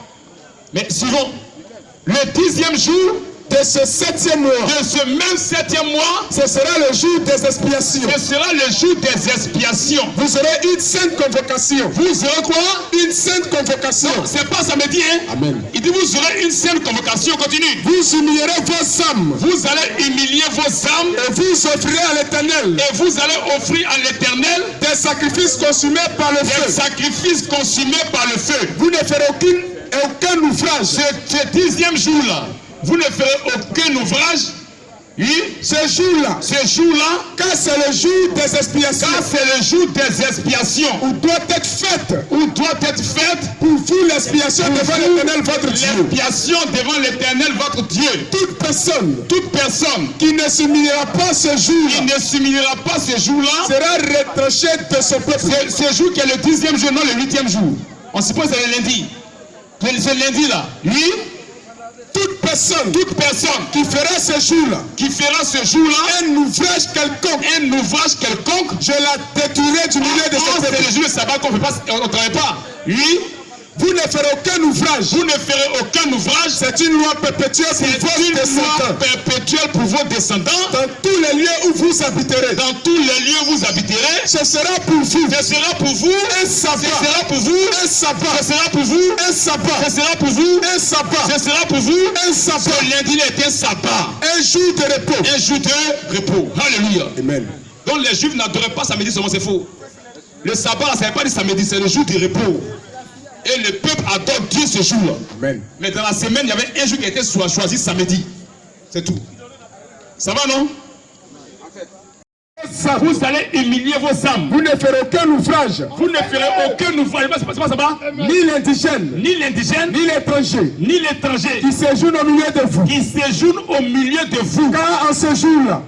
Mais suivons. Le 10e jour de ce 7e mois. De ce même 7e mois. Ce sera le jour des expiations. Ce sera le jour des expiations. Vous aurez une sainte convocation. Vous aurez quoi? Une sainte convocation. C'est pas samedi, hein? Amen. Il dit vous aurez une sainte convocation. Continue. Vous humilierez vos âmes. Vous allez humilier vos âmes. Et vous offrirez à l'Éternel. Et vous allez offrir à l'Éternel des sacrifices consumés par le feu. Des sacrifices consumés par le feu. Vous ne ferez aucun ouvrage. Ce 10e jour-là, vous ne ferez aucun ouvrage. Oui, ce jour-là, car c'est le jour des expiations. Car c'est le jour des expiations. Où doit être faite. Où doit être faite. Pour vous l'expiation devant l'Éternel votre Dieu. L'expiation devant l'Éternel votre Dieu. Toute personne qui ne s'humiliera pas ce jour-là. Qui ne s'humiliera pas ce jour-là. Sera retranché de son peuple. Ce jour qui est le 10e jour, non le 8e jour. On suppose que c'est le lundi. Ce lundi-là. Oui. Toute personne qui fera ce jour-là, un ouvrage quelconque, je la détruirai du milieu de ce peuple. C'est le jour de sabbat qu'on ne travaille pas. Oui. Vous ne ferez aucun ouvrage. C'est une loi perpétuelle pour vos descendants. Pour vos descendants. Dans tous les lieux où vous habiterez. Ce sera pour vous. Ce sera pour vous. Un sabbat. Ce sera pour vous. Un sabbat. Ce sera pour vous. Un sabbat. Ce sera pour vous. Un sabbat. Ce sera pour vous. Un sabbat. Ce lundi est un sabbat. Un jour de repos. Un jour de repos. Alléluia. Amen. Donc les Juifs n'adoraient pas samedi seulement, c'est faux. Le sabbat, ça n'est pas du samedi, c'est le jour du repos. Et le peuple adore Dieu ce jour-là. Mais dans la semaine, il y avait un jour qui a été choisi samedi. C'est tout. Ça va, non? Vous allez humilier vos âmes. Vous ne ferez aucun ouvrage. C'est pas ça va? Ni l'indigène. Ni l'étranger. Qui séjourne au milieu de vous. Car en ce jour-là.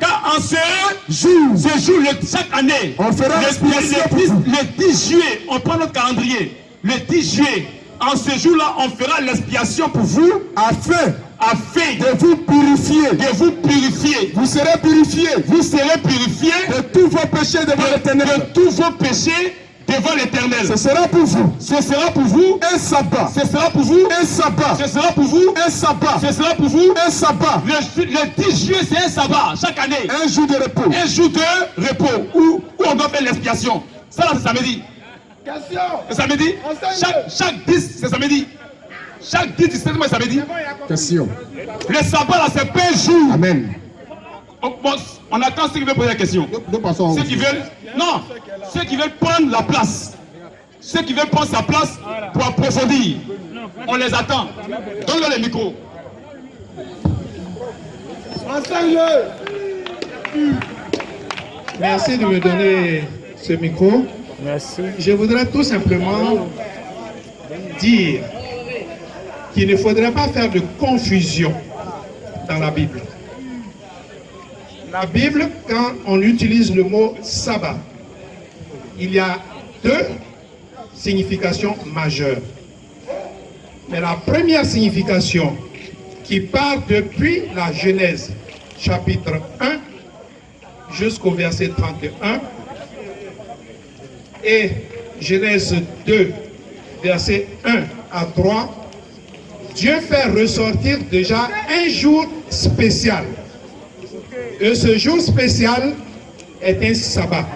Chaque année. On fera le 10 juillet, on prend notre calendrier. Le 10 juillet, en ce jour-là, on fera l'expiation pour vous afin de vous purifier. Vous serez purifiés. De tous vos péchés devant l'Éternel. Ce sera pour vous. Un sabbat. Le 10 juillet, c'est un sabbat. Chaque année. Un jour de repos. Où on doit faire l'expiation. Ça là, c'est samedi. C'est samedi. Chaque 10, c'est samedi. Chaque 10 du 7 mois, c'est samedi. Question. Le sabbat, là, c'est pas un jour. Amen. Bon, on attend ceux qui veulent poser la question. Ceux qui veulent prendre la place. Ceux qui veulent prendre sa place pour approfondir. On les attend. Donne-leur les micros. Merci de me donner ce micro. Merci. Je voudrais tout simplement dire qu'il ne faudrait pas faire de confusion dans la Bible. La Bible, quand on utilise le mot sabbat, il y a deux significations majeures. Mais la première signification qui part depuis la Genèse, chapitre 1, jusqu'au verset 31, et Genèse 2, verset 1 à 3, Dieu fait ressortir déjà un jour spécial. Et ce jour spécial est un sabbat.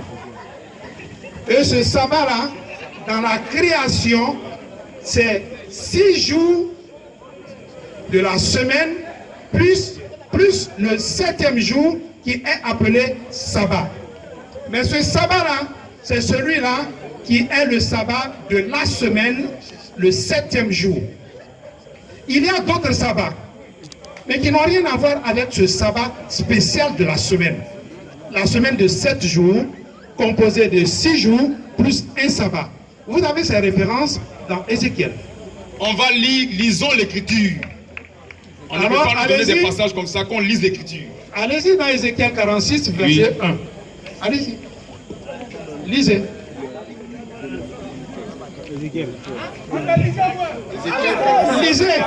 Et ce sabbat-là, dans la création, c'est 6 jours de la semaine, plus le 7e jour qui est appelé sabbat. Mais ce sabbat-là, c'est celui-là qui est le sabbat de la semaine, le 7e jour. Il y a d'autres sabbats, mais qui n'ont rien à voir avec ce sabbat spécial de la semaine. La semaine de 7 jours, composée de 6 jours, plus un sabbat. Vous avez ces références dans Ézéchiel. On va lire, lisons l'écriture. On ne peut pas nous donner des passages comme ça, qu'on lise l'écriture. Allez-y dans Ézéchiel 46, verset 1. Allez-y. Lisez. Lisez.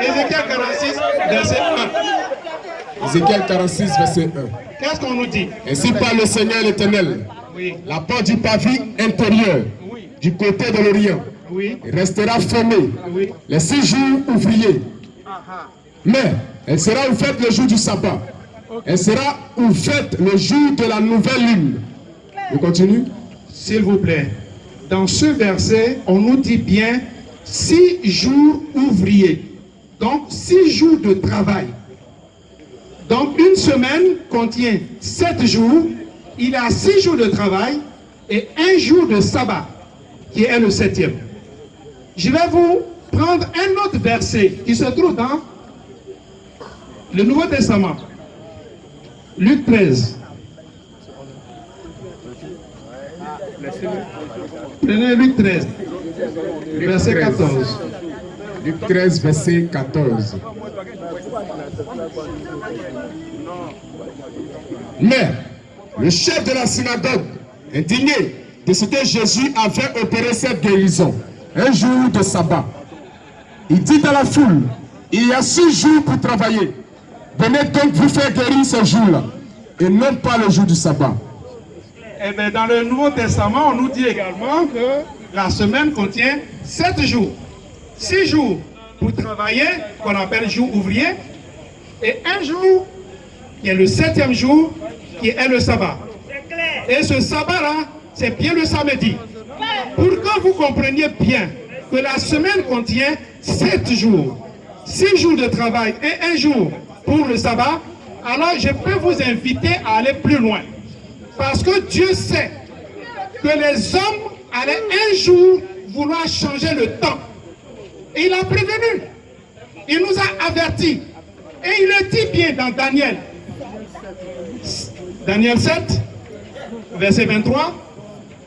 Ézéchiel 46, verset 1. Ézéchiel 46, verset 1. Qu'est-ce qu'on nous dit? Ainsi parle le Seigneur l'Éternel. Oui. La porte du pavillon intérieur, Oui. du côté de l'Orient, Oui. restera fermée Oui. les 6 jours ouvriers. Mais elle sera ouverte le jour du sabbat. Elle sera ouverte le jour de la nouvelle lune. Je continue. S'il vous plaît, dans ce verset, on nous dit bien 6 jours ouvriers. Donc 6 jours de travail. Donc une semaine contient 7 jours. Il y a 6 jours de travail et 1 jour de sabbat, qui est le 7e. Je vais vous prendre un autre verset qui se trouve dans le Nouveau Testament. Luc 13. Prenez Luc 13, verset 14. Luc 13, verset 14. Mais le chef de la synagogue, indigné de ce que Jésus avait opéré cette guérison, un jour de sabbat, il dit à la foule, il y a 6 jours pour travailler. Venez donc vous faire guérir ce jour-là, et non pas le jour du sabbat. Eh bien, dans le Nouveau Testament, on nous dit également que la semaine contient 7 jours. 6 jours pour travailler, qu'on appelle jour ouvrier, et 1 jour, qui est le 7e jour, qui est le sabbat. Et ce sabbat-là, c'est bien le samedi. Pour que vous compreniez bien que la semaine contient 7 jours, 6 jours de travail et 1 jour pour le sabbat, alors je peux vous inviter à aller plus loin. Parce que Dieu sait que les hommes allaient un jour vouloir changer le temps. Et il a prévenu. Il nous a avertis. Et il le dit bien dans Daniel. Daniel 7, verset 23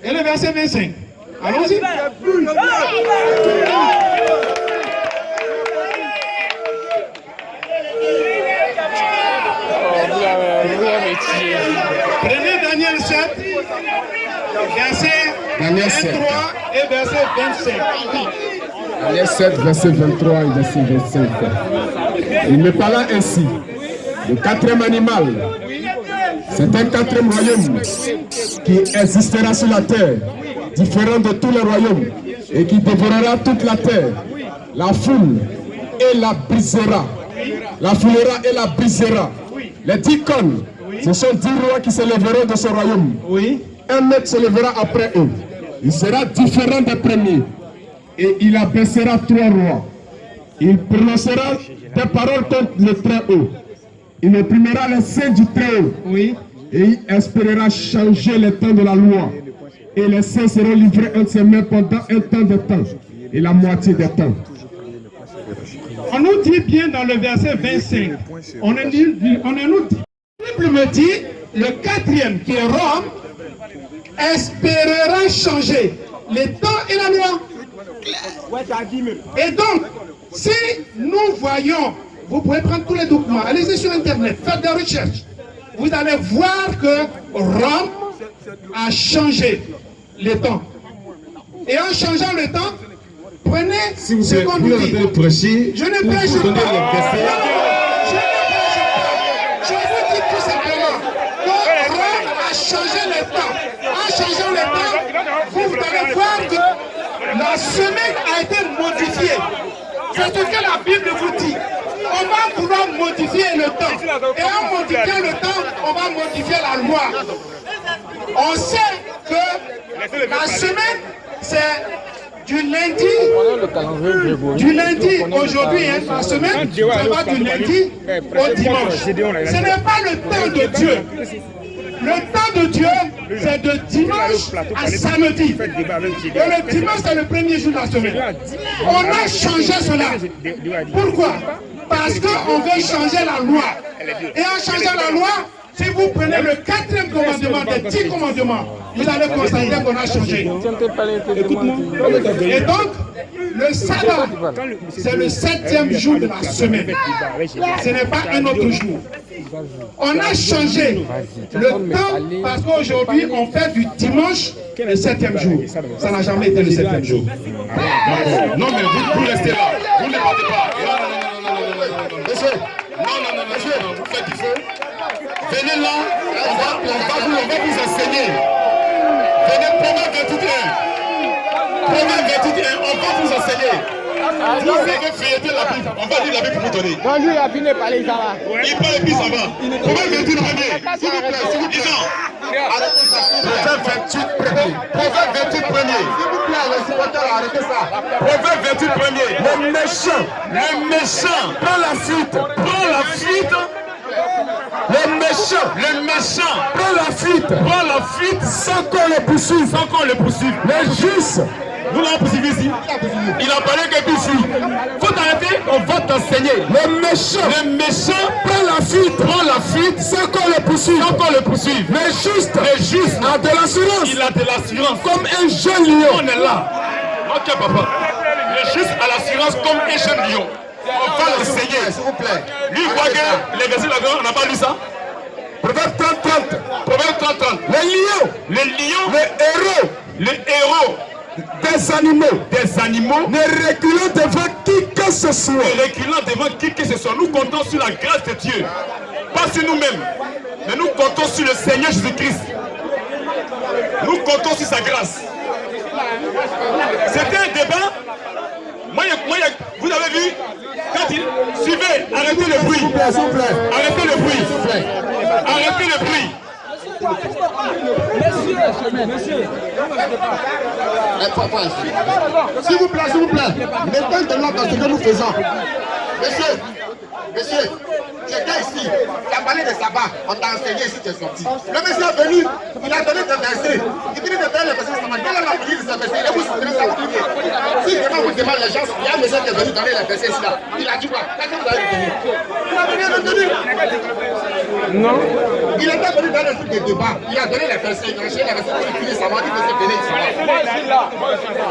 et le verset 25. Allons-y. Prenez Daniel 7, verset 23 et verset 25. Daniel 7, verset 23 et verset 25. Il me parla ainsi. Le 4e animal, c'est un 4e royaume qui existera sur la terre, différent de tous les royaumes, et qui dévorera toute la terre. La foule et la brisera. La foulera et la brisera. Les 10 cônes, ce sont 10 rois qui se lèveront de ce royaume. Oui. Un maître se lèvera après eux. Il sera différent des premiers. Et il abaissera 3 rois. Il prononcera des paroles contre le Très-Haut. Il opprimera les saints du Très-Haut. Oui. Et il espérera changer les temps de la loi. Et les saints seront livrés entre ses mains pendant un temps de temps. Et la moitié des temps. On nous dit bien dans le verset 25, on nous dit, la Bible me dit, le quatrième qui est Rome, espérera changer les temps et la loi. Et donc, si nous voyons, vous pouvez prendre tous les documents, allez-y sur Internet, faites des recherches. Vous allez voir que Rome a changé les temps. Et en changeant le temps, prenez ce qu'on nous dit. Je ne prêche pas. Je vous dis tout simplement que Rome a changé le temps. En changeant le temps, vous allez voir que la semaine a été modifiée. C'est ce que la Bible vous dit. On va vouloir modifier le temps. Et en modifiant le temps, on va modifier la loi. On sait que la semaine, c'est du lundi aujourd'hui, hein, la semaine, ça va du lundi au dimanche. Ce n'est pas le temps de Dieu. Le temps de Dieu, c'est de dimanche à samedi. Et le dimanche, c'est le premier jour de la semaine. On a changé cela. Pourquoi? Parce qu'on veut changer la loi. Et en changeant la loi, si vous prenez le 4e commandement des 10 commandements, vous allez constater qu'on a changé. Et donc, le sabbat, c'est le 7e jour de la semaine. Ce n'est pas un autre jour. On a changé le temps parce qu'aujourd'hui, on fait du dimanche le 7e jour. Ça n'a jamais été le 7e jour. Non, mais vous restez là. Vous ne partez pas. Monsieur, Non, vous faites du feu. Venez là, on va vous enseigner. Venez, Proverbe 21. Proverbe 21, on va vous enseigner. Vous avez feuilleté la Bible, on va lire la Bible pour vous donner. Non, lui, il a fini de parler, ça va. Il parle et puis ça va. Proverbe 21 premier. S'il vous plaît, Proverbe 28 premier. s'il vous plaît, les supporters, arrêtez ça. Proverbe 28 premier. Le méchant prend la fuite. Le méchant prend la fuite sans qu'on le poursuive. Les justes, nous l'avons poursuivi ici. Il a parlé que tu fuis. Faut t'arrêter, on va t'enseigner. Le méchant prend la fuite sans qu'on le poursuive. Les justes, a de l'assurance. Il a de l'assurance. Comme un jeune lion. On est là. Ok papa. Le juste a l'assurance comme un jeune lion. On va l'enseigner. S'il vous plaît. Lui, il croit que les versets là, on n'a pas lu ça. Proverbe 30-30. Les lions, les héros des animaux, ne reculons devant qui que ce soit. Nous comptons sur la grâce de Dieu. Pas sur nous-mêmes, mais nous comptons sur le Seigneur Jésus-Christ. Nous comptons sur sa grâce. C'était un débat. Vous avez vu? Quand il suivez, arrêtez le bruit. Arrêtez le bruit. Monsieur. S'il vous plaît. Mettez de l'ordre dans ce que nous faisons. Monsieur, j'étais ici. Il a parlé de sabbat. On t'a enseigné ici, tu es sorti. Le monsieur est venu. Il a donné des versets. Il dit de donner les versets de sabbat. Quelle est la police de ces versets? Il a vous soutenir ça. Si vraiment vous demandez les gens, il y a un monsieur qui est venu donner les versets ici là. Il a dit quoi? Qu'est-ce que vous avez retenu? Il a rien retenu. Non. Il était venu dans le truc de débat. Il a donné les versets. Il a enchaîné les versets. Il a fini ça. Il a dit que c'est béni.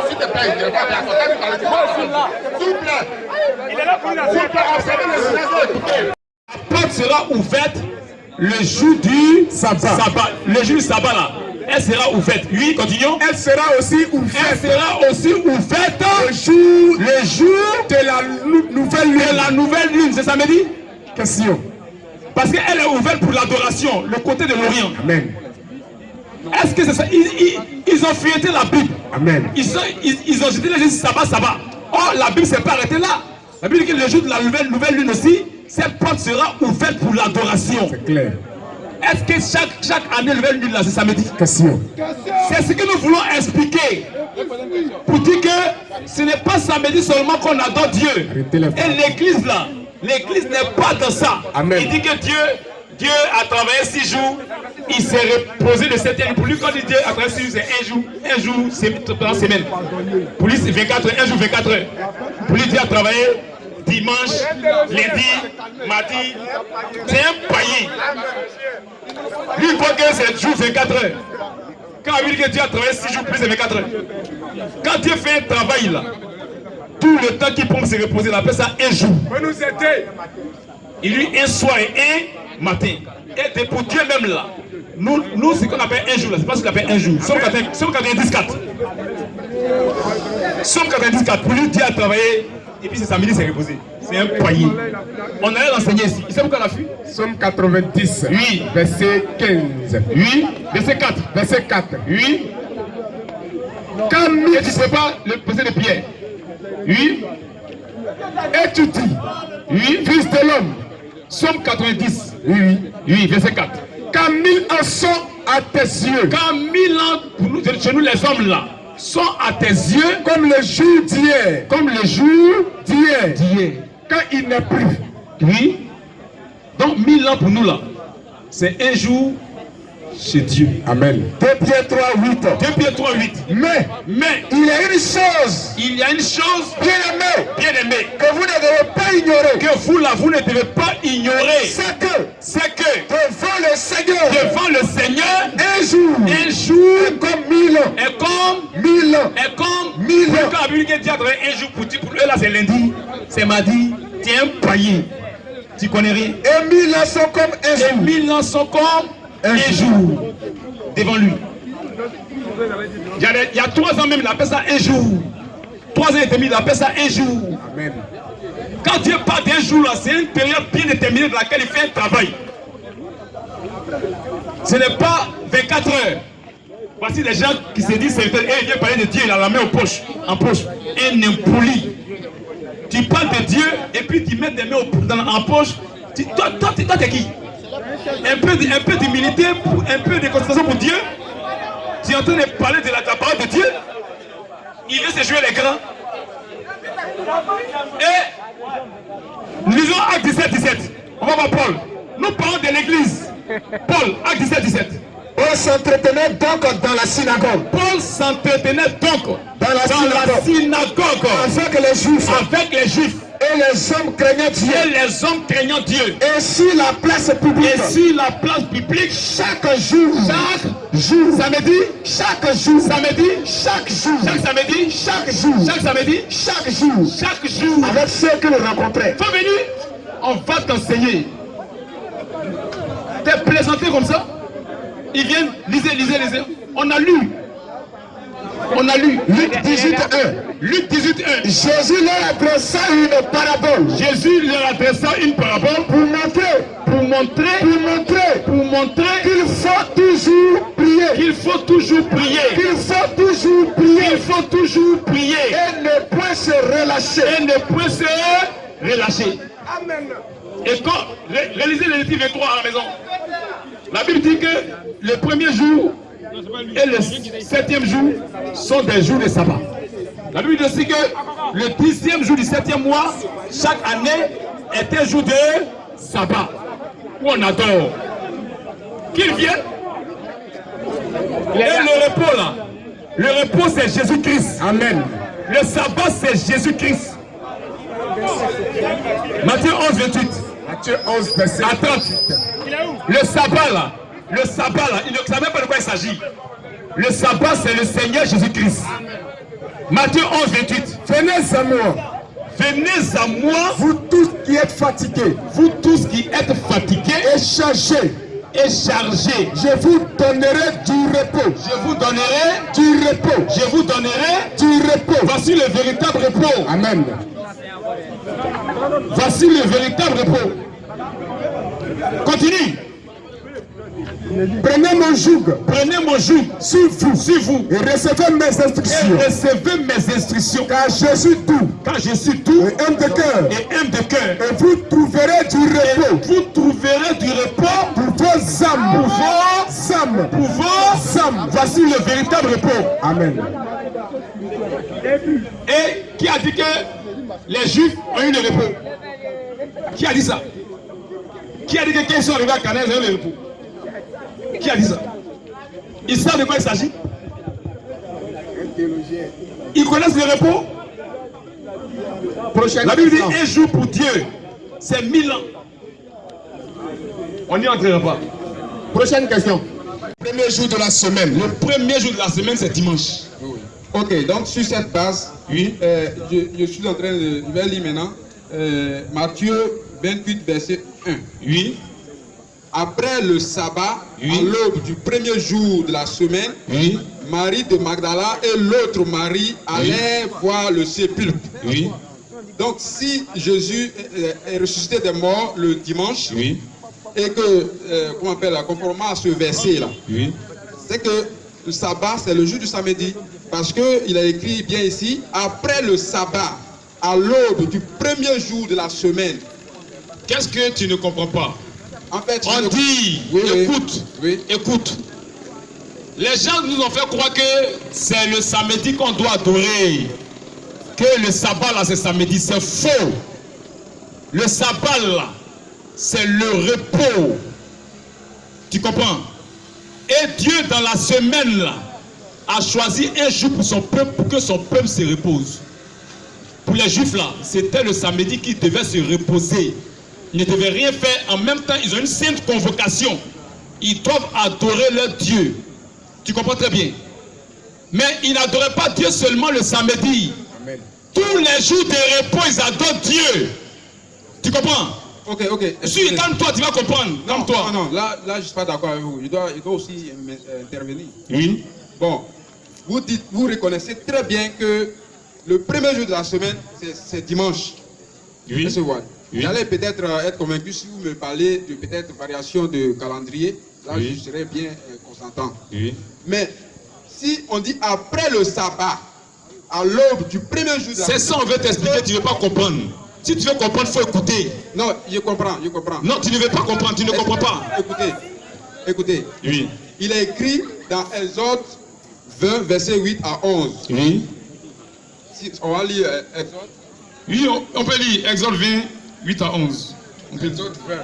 S'il te plaît, il ne pas bien. S'il vous plaît. Il est là pour la observez le silence. La porte sera ouverte le jour du sabbat. Le jour du sabbat là. Elle sera ouverte. Oui, continuons. Elle sera aussi ouverte le jour de la nouvelle lune. C'est samedi? Question. Parce qu'elle est ouverte pour l'adoration, le côté de l'Orient. Amen. Est-ce que c'est ça? Ils ont feuilleté la Bible. Amen. Ils ont jeté les gens sabbat. Or, la Bible ne s'est pas arrêtée là. La Bible dit que le jour de la nouvelle lune aussi, cette porte sera ouverte pour l'adoration. C'est clair. Est-ce que chaque année, la nouvelle lune là, c'est samedi? Question. C'est ce que nous voulons expliquer. Pour dire que ce n'est pas samedi seulement qu'on adore Dieu. Et l'église là, l'église n'est pas dans ça. Amen. Il dit que Dieu a travaillé 6 jours, il s'est reposé le 7e. Pour lui, quand il dit Dieu a travaillé 6 jours, c'est un jour, c'est pendant semaine. Pour lui, c'est 24 heures, un jour 24 heures. Pour lui, Dieu a travaillé dimanche, lundi, mardi. C'est un païen. Lui, il voit que c'est jour 24 heures. Quand il dit que Dieu a travaillé 6 jours plus de 24 heures. Quand Dieu fait un travail là, tout le temps qu'il prend se reposer, il appelle ça un jour. Il lui un soir et un matin. Et pour Dieu même là, nous ce qu'on appelle un jour là, c'est pas ce qu'on appelle un jour. Somme 94. Somme 94. Pour lui, Dieu a travaillé et puis c'est samedi, c'est reposé. C'est un poignet. On allait l'enseigner ici. Il sait pourquoi on a fui? Somme 90, oui. Verset 15. Oui. Verset 4. Verset 4. Oui. Quand et tu ne sais pas le poser de Pierre. Oui. Et tu dis, oui. Fils de l'homme. Somme 90. Oui. Oui, verset 4. Quand 1000 ans sont à tes yeux. Quand 1000 ans, pour nous, chez nous les hommes là, sont à tes yeux. Comme le jour d'hier. Comme le jour d'hier. Quand il n'est plus. Oui. Donc 1000 ans pour nous là, c'est un jour chez Dieu. Amen. 2 Pierre 3, 8. 2 Pierre 3, 8. Mais il y a une chose. Il y a une chose, bien aimé, que vous ne devez pas ignorer. Que vous là, vous ne devez pas ignorer. C'est que devant le Seigneur, un jour est comme 1000 ans. Et comme 1000 ans. Et comme 1000 ans. Quand la Bible dit un jour pour eux là c'est lundi, c'est mardi, tu es un païen. Tu connais rien. Et 1000 ans sont comme un jour. Et 1000 ans sont comme un jour devant lui. Il y a 3 ans même, il appelle ça un jour. 3 ans et demi, il appelle ça un jour. Amen. Quand Dieu parle d'un jour là, c'est une période bien déterminée dans laquelle il fait un travail. Ce n'est pas 24 heures. Voici des gens qui se disent, il vient parler de Dieu, il a la main en poche. Un impoli. Tu parles de Dieu et puis tu mets des mains en poche. Toi, t'es qui? Un peu d'humilité, un peu de concentration pour Dieu. Tu es en train de parler de la parole de Dieu. Il veut se jouer les grands. Et nous lisons Acte 17. On va voir Paul. Nous parlons de l'église. Paul, Acte 17. Paul s'entretenait donc dans la synagogue. Paul s'entretenait donc dans la synagogue avec les Juifs. Et les hommes craignant Dieu. Et sur la place publique. Chaque jour. Samedi. Chaque jour. Avec ceux que nous rencontraient. Faut venir, on va t'enseigner. T'es plaisanté comme ça. Ils viennent, lisez. On a lu. Luc 18:1. Jésus leur adressa une parabole. Pour montrer qu'il faut toujours prier. Et ne point se relâcher. Amen. Et quand, réalisez le Lévitique 23 à la maison. La Bible dit que le premier jour et le 7e jour sont des jours de sabbat. La Bible dit aussi que le 10e jour du 7e mois, chaque année, est un jour de sabbat. Où on adore. Qu'il vienne. Et le repos là. Le repos c'est Jésus-Christ. Amen. Le sabbat c'est Jésus-Christ. Matthieu 11, 28. Matthieu 11, verset 30. Le sabbat là, il ne savait pas de quoi il s'agit. Le sabbat c'est le Seigneur Jésus-Christ. Matthieu 11, 28. Venez à moi, vous tous qui êtes fatigués, et chargés, je vous donnerai du repos. Voici le véritable repos. Amen. Voici le véritable repos. Continue. Prenez mon joug sur vous et recevez mes instructions. Car je suis doux et homme de cœur. Et vous trouverez du repos pour vos âmes. Voici le véritable repos. Amen. Et qui a dit que les Juifs ont eu le repos? Qui a dit ça? Qui a dit que quand ils sont arrivés à Canaan, ils ont eu le repos? Qui a dit ça? Ils savent de quoi il s'agit? Ils connaissent le repos? Prochaine La Bible dit question. un jour pour Dieu, c'est 1000 ans. On n'y entrera pas. Prochaine question. Premier jour de la semaine. Le premier jour de la semaine, c'est dimanche. Ok, donc sur cette base, Oui. je suis en train de... Je vais lire maintenant Matthieu 28, verset 1. Oui. Après le sabbat, Oui. à l'aube du premier jour de la semaine, Oui. Marie de Magdala et l'autre Marie allaient voir le sépulcre. Oui. Donc si Jésus est ressuscité des morts le dimanche, Oui. et que, comment on appelle, conformément à ce verset-là, Oui. c'est que le sabbat, c'est le jour du samedi. Parce qu'il a écrit bien ici, après le sabbat, à l'aube du premier jour de la semaine. Qu'est-ce que tu ne comprends pas? En fait, On dit, Oui, oui. écoute, Oui. écoute. Les gens nous ont fait croire que c'est le samedi qu'on doit adorer. Que le sabbat là, c'est samedi. C'est faux. Le sabbat là, c'est le repos. Tu comprends? Et Dieu, dans la semaine là, a choisi un jour pour son peuple, pour que son peuple se repose. Pour les Juifs là, c'était le samedi qu'ils devaient se reposer. Ils ne devaient rien faire. En même temps, ils ont une sainte convocation. Ils doivent adorer leur Dieu. Tu comprends très bien. Mais ils n'adoraient pas Dieu seulement le samedi. Amen. Tous les jours de repos, ils adorent Dieu. Tu comprends? Ok, ok. Si, calme-toi, tu vas comprendre. Non, Calme-toi. non, là, je ne suis pas d'accord avec vous. Il doit aussi intervenir. Oui. Bon, vous reconnaissez très bien que le premier jour de la semaine, c'est dimanche. Oui. Est-ce que vous voyez? Oui. J'allais peut-être être convaincu si vous me parlez de peut-être variation de calendrier. Là, Oui. je serais bien consentant. Oui. Mais si on dit après le sabbat, à l'aube du premier jour de la C'est ça, on veut t'expliquer, tu ne veux pas comprendre. Si tu veux comprendre, il faut écouter. Non, je comprends, je comprends. Non, tu ne veux pas comprendre, tu ne comprends pas. Écoutez. Oui. Il est écrit dans Exode 20, verset 8 à 11. Oui. Si on va lire Exode. Oui, on peut lire Exode 20, 8 à 11. On peut lire. Exode 20.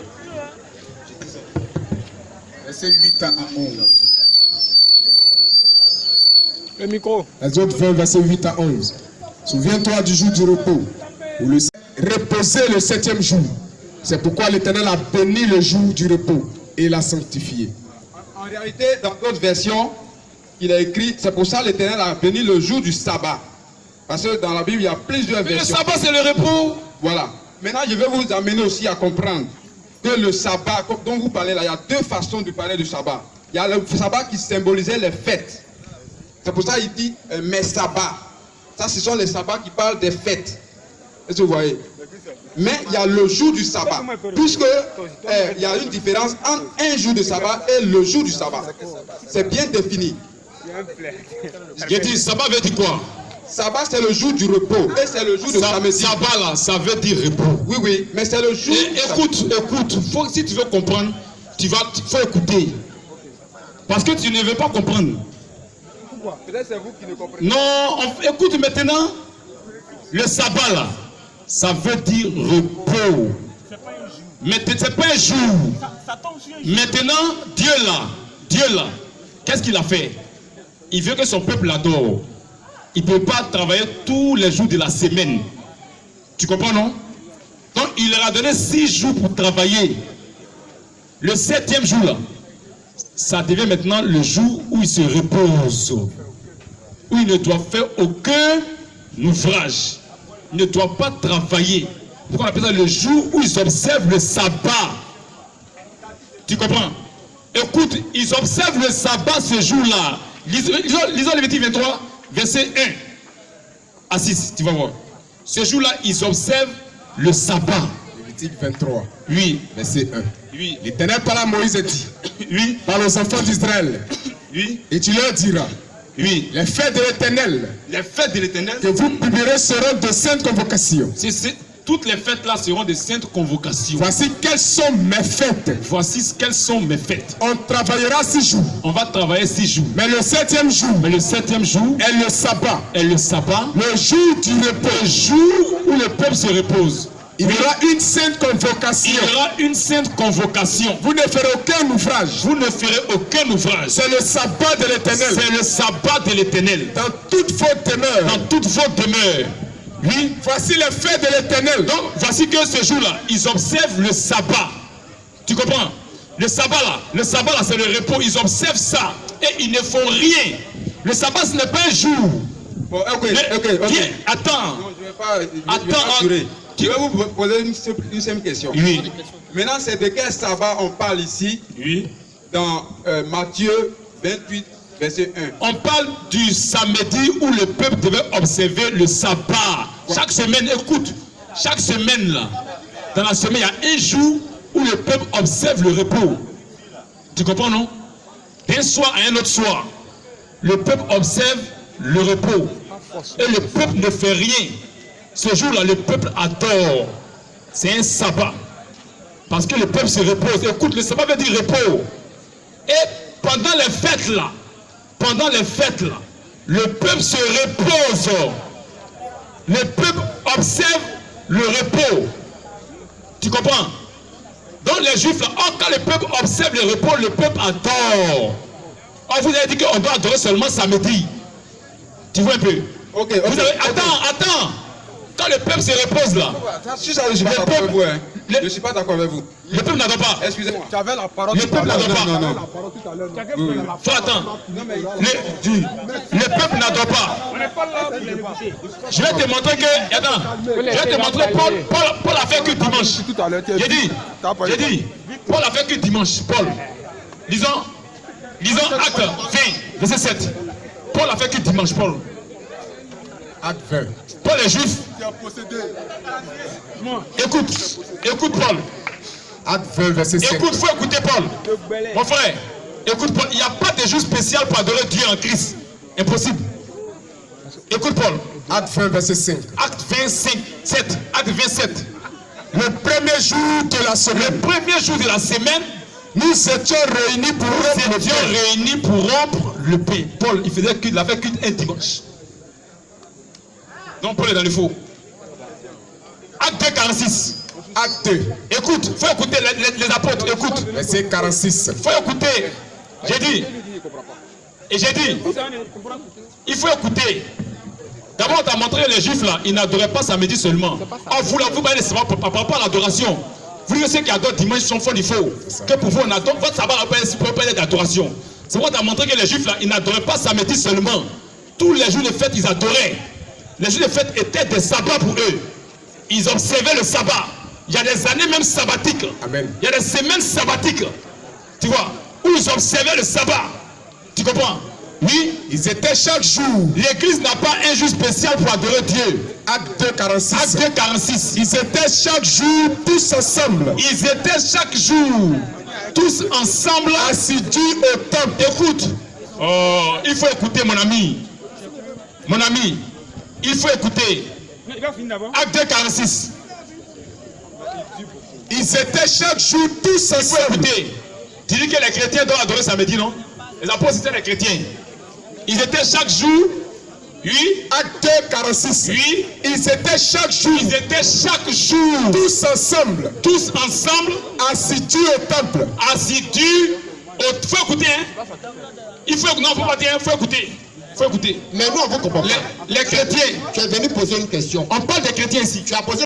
Verset 8 à 11. Le micro. Exode 20, verset 8 à 11. Souviens-toi du jour du repos, où le reposer le septième jour. C'est pourquoi l'Éternel a béni le jour du repos et l'a sanctifié. En réalité, dans d'autres versions, il a écrit, c'est pour ça que l'Éternel a béni le jour du sabbat. Parce que dans la Bible, il y a plusieurs Mais le versions. sabbat, c'est le repos. Voilà. Maintenant, je vais vous amener aussi à comprendre que le sabbat, dont vous parlez là, il y a deux façons de parler du sabbat. Il y a le sabbat qui symbolisait les fêtes. C'est pour ça qu'il dit mes sabbats. Ça, ce sont les sabbats qui parlent des fêtes. Est-ce que vous voyez? Mais il y a le jour du sabbat. Puisque il y a une différence entre un jour de sabbat et le jour du sabbat. C'est bien défini. J'ai dit, sabbat veut dire quoi? Sabbat, c'est le jour du repos. Et c'est le jour de samedi. Sabbat là, ça veut dire repos. Oui, oui, mais c'est le jour. Et écoute, si tu veux comprendre, faut écouter. Parce que tu ne veux pas comprendre. Peut-être c'est vous qui ne comprenez pas. Non, écoute maintenant. Le sabbat là, ça veut dire repos. Mais c'est pas un jour. Maintenant, Dieu là, qu'est-ce qu'il a fait? Il veut que son peuple l'adore. Il ne peut pas travailler tous les jours de la semaine. Tu comprends, non? Donc, il leur a donné 6 jours pour travailler. Le 7e jour, là, ça devient maintenant le jour où il se repose. Où il ne doit faire aucun ouvrage. Il ne doit pas travailler. Pourquoi on appelle ça le jour où ils observent le sabbat? Tu comprends? Écoute, ils observent le sabbat ce jour-là. Lisons Lévitique 23. Verset 1 à 6, tu vas voir. Ce jour-là, ils observent le sabbat. Lévitique 23, Oui, verset 1. oui, L'Éternel parla à Moïse et dit, oui, parle aux enfants d'Israël, oui, et tu leur diras, oui. les fêtes de l'Éternel Les fêtes de l'Éternel, que vous publierez seront de saintes convocations. toutes les fêtes là seront de saintes convocations. Voici quelles sont mes fêtes. Voici quelles sont mes fêtes. On travaillera 6 jours, On va travailler 6 jours. mais le 7e jour Mais le 7e jour est le sabbat, est le sabbat, le jour du repos. le jour où le peuple se repose. Il y aura une sainte Il convocation. y aura une sainte convocation. Vous ne ferez aucun ouvrage. Vous ne ferez aucun ouvrage. C'est le sabbat de l'Éternel. C'est le sabbat de l'Éternel. Dans toute votre demeure, Dans toutes vos demeures, Oui. Voici les fêtes de l'Éternel. Donc, voici que ce jour-là, ils observent le sabbat. Tu comprends? Le sabbat là, c'est le repos. Ils observent ça et ils ne font rien. Le sabbat, ce n'est pas un jour. Bon, ok. Viens, attends. Non, je vais pas durer. Je vais vous poser une simple question. Oui. Maintenant, c'est de quel sabbat on parle ici? Oui. Dans Matthieu 28, verset 1. On parle du samedi où le peuple devait observer le sabbat. Chaque semaine, écoute, chaque semaine là, dans la semaine, il y a un jour où le peuple observe le repos. Tu comprends, non? D'un soir à un autre soir, le peuple observe le repos. Et le peuple ne fait rien. Ce jour-là, le peuple adore. C'est un sabbat. Parce que le peuple se repose. Écoute, le sabbat veut dire repos. Et pendant les fêtes là, le peuple se repose. Le peuple observe le repos. Tu comprends? Donc les juifs là, quand le peuple observe le repos, le peuple adore. On vous avez dit qu'on doit adorer seulement samedi. Tu vois un peu? Ok. Attends. Quand le peuple se repose là, Si ça, je suis pas d'accord avec vous. Je suis pas d'accord avec vous. le peuple n'adore pas. Excusez-moi. Tu avais la parole. Le peuple n'adore pas. Non. Faut attendre. Le peuple n'adore pas. Je vais te montrer que. Attends. Je vais te montrer Paul a fait que dimanche. J'ai dit. Paul a fait que dimanche. Paul. Lisons Acte 20, verset 7. Paul a fait que dimanche. Paul. Acte 20. Paul est juif. Écoute Paul. Acte 20, verset 5. Écoute, faut écouter Paul. Mon frère, écoute Paul. Il n'y a pas de jour spécial pour adorer Dieu en Christ. Impossible. Écoute Paul. Acte 20, verset 5. Acte 25, 7. Acte 27. Le premier jour de la semaine, Le premier jour de la semaine, nous étions réunis pour rompre le pain. Paul, il a fait culte un dimanche. Donc Paul est dans le faux. Acte 2, 46. Acte 2, Écoute, faut écouter les apôtres. Écoute. verset 46. Faut écouter. J'ai dit. Il faut écouter. D'abord, on t'a montré les juifs là, ils n'adoraient pas samedi seulement. Vous parlez par rapport à l'adoration. Vous dites ceux qui adorent dimanche sont faux du faux. Que pour vous, on adore. Votre sabbat ne peut pas être d'adoration. C'est pourquoi on t'a montré que les juifs là, ils n'adoraient pas samedi seulement. Tous les jours de fête, ils adoraient. Les jours de fête étaient des sabbats pour eux. Ils observaient le sabbat. Il y a des années même sabbatiques. Amen. Il y a des semaines sabbatiques. Tu vois, où ils observaient le sabbat. Tu comprends? Oui. Ils étaient chaque jour. L'église n'a pas un jour spécial pour adorer Dieu. Acte 2, 46. Acte 2, 46. Ils étaient chaque jour tous ensemble. Ils étaient chaque jour tous ensemble Assidus au temple. Écoute. Oh, il faut écouter mon ami. Mon ami. Il faut écouter. Acte 2, 46. Ils étaient chaque jour tous Il faut ensemble. écouter. Tu dis que les chrétiens doivent adorer samedi, non? Les apôtres c'était les chrétiens. Ils étaient chaque jour. Oui. Acte 2, 46. Oui. Ils étaient chaque jour. Ils étaient chaque jour. Tous ensemble. Tous ensemble. Assidus au temple. Assidus. Faut écouter, hein? Il faut non, faut pas dire, faut écouter. Faut écouter. Mais nous, on ne comprend pas. Les chrétiens. Tu es venu poser une question. On parle des chrétiens ici. Tu as posé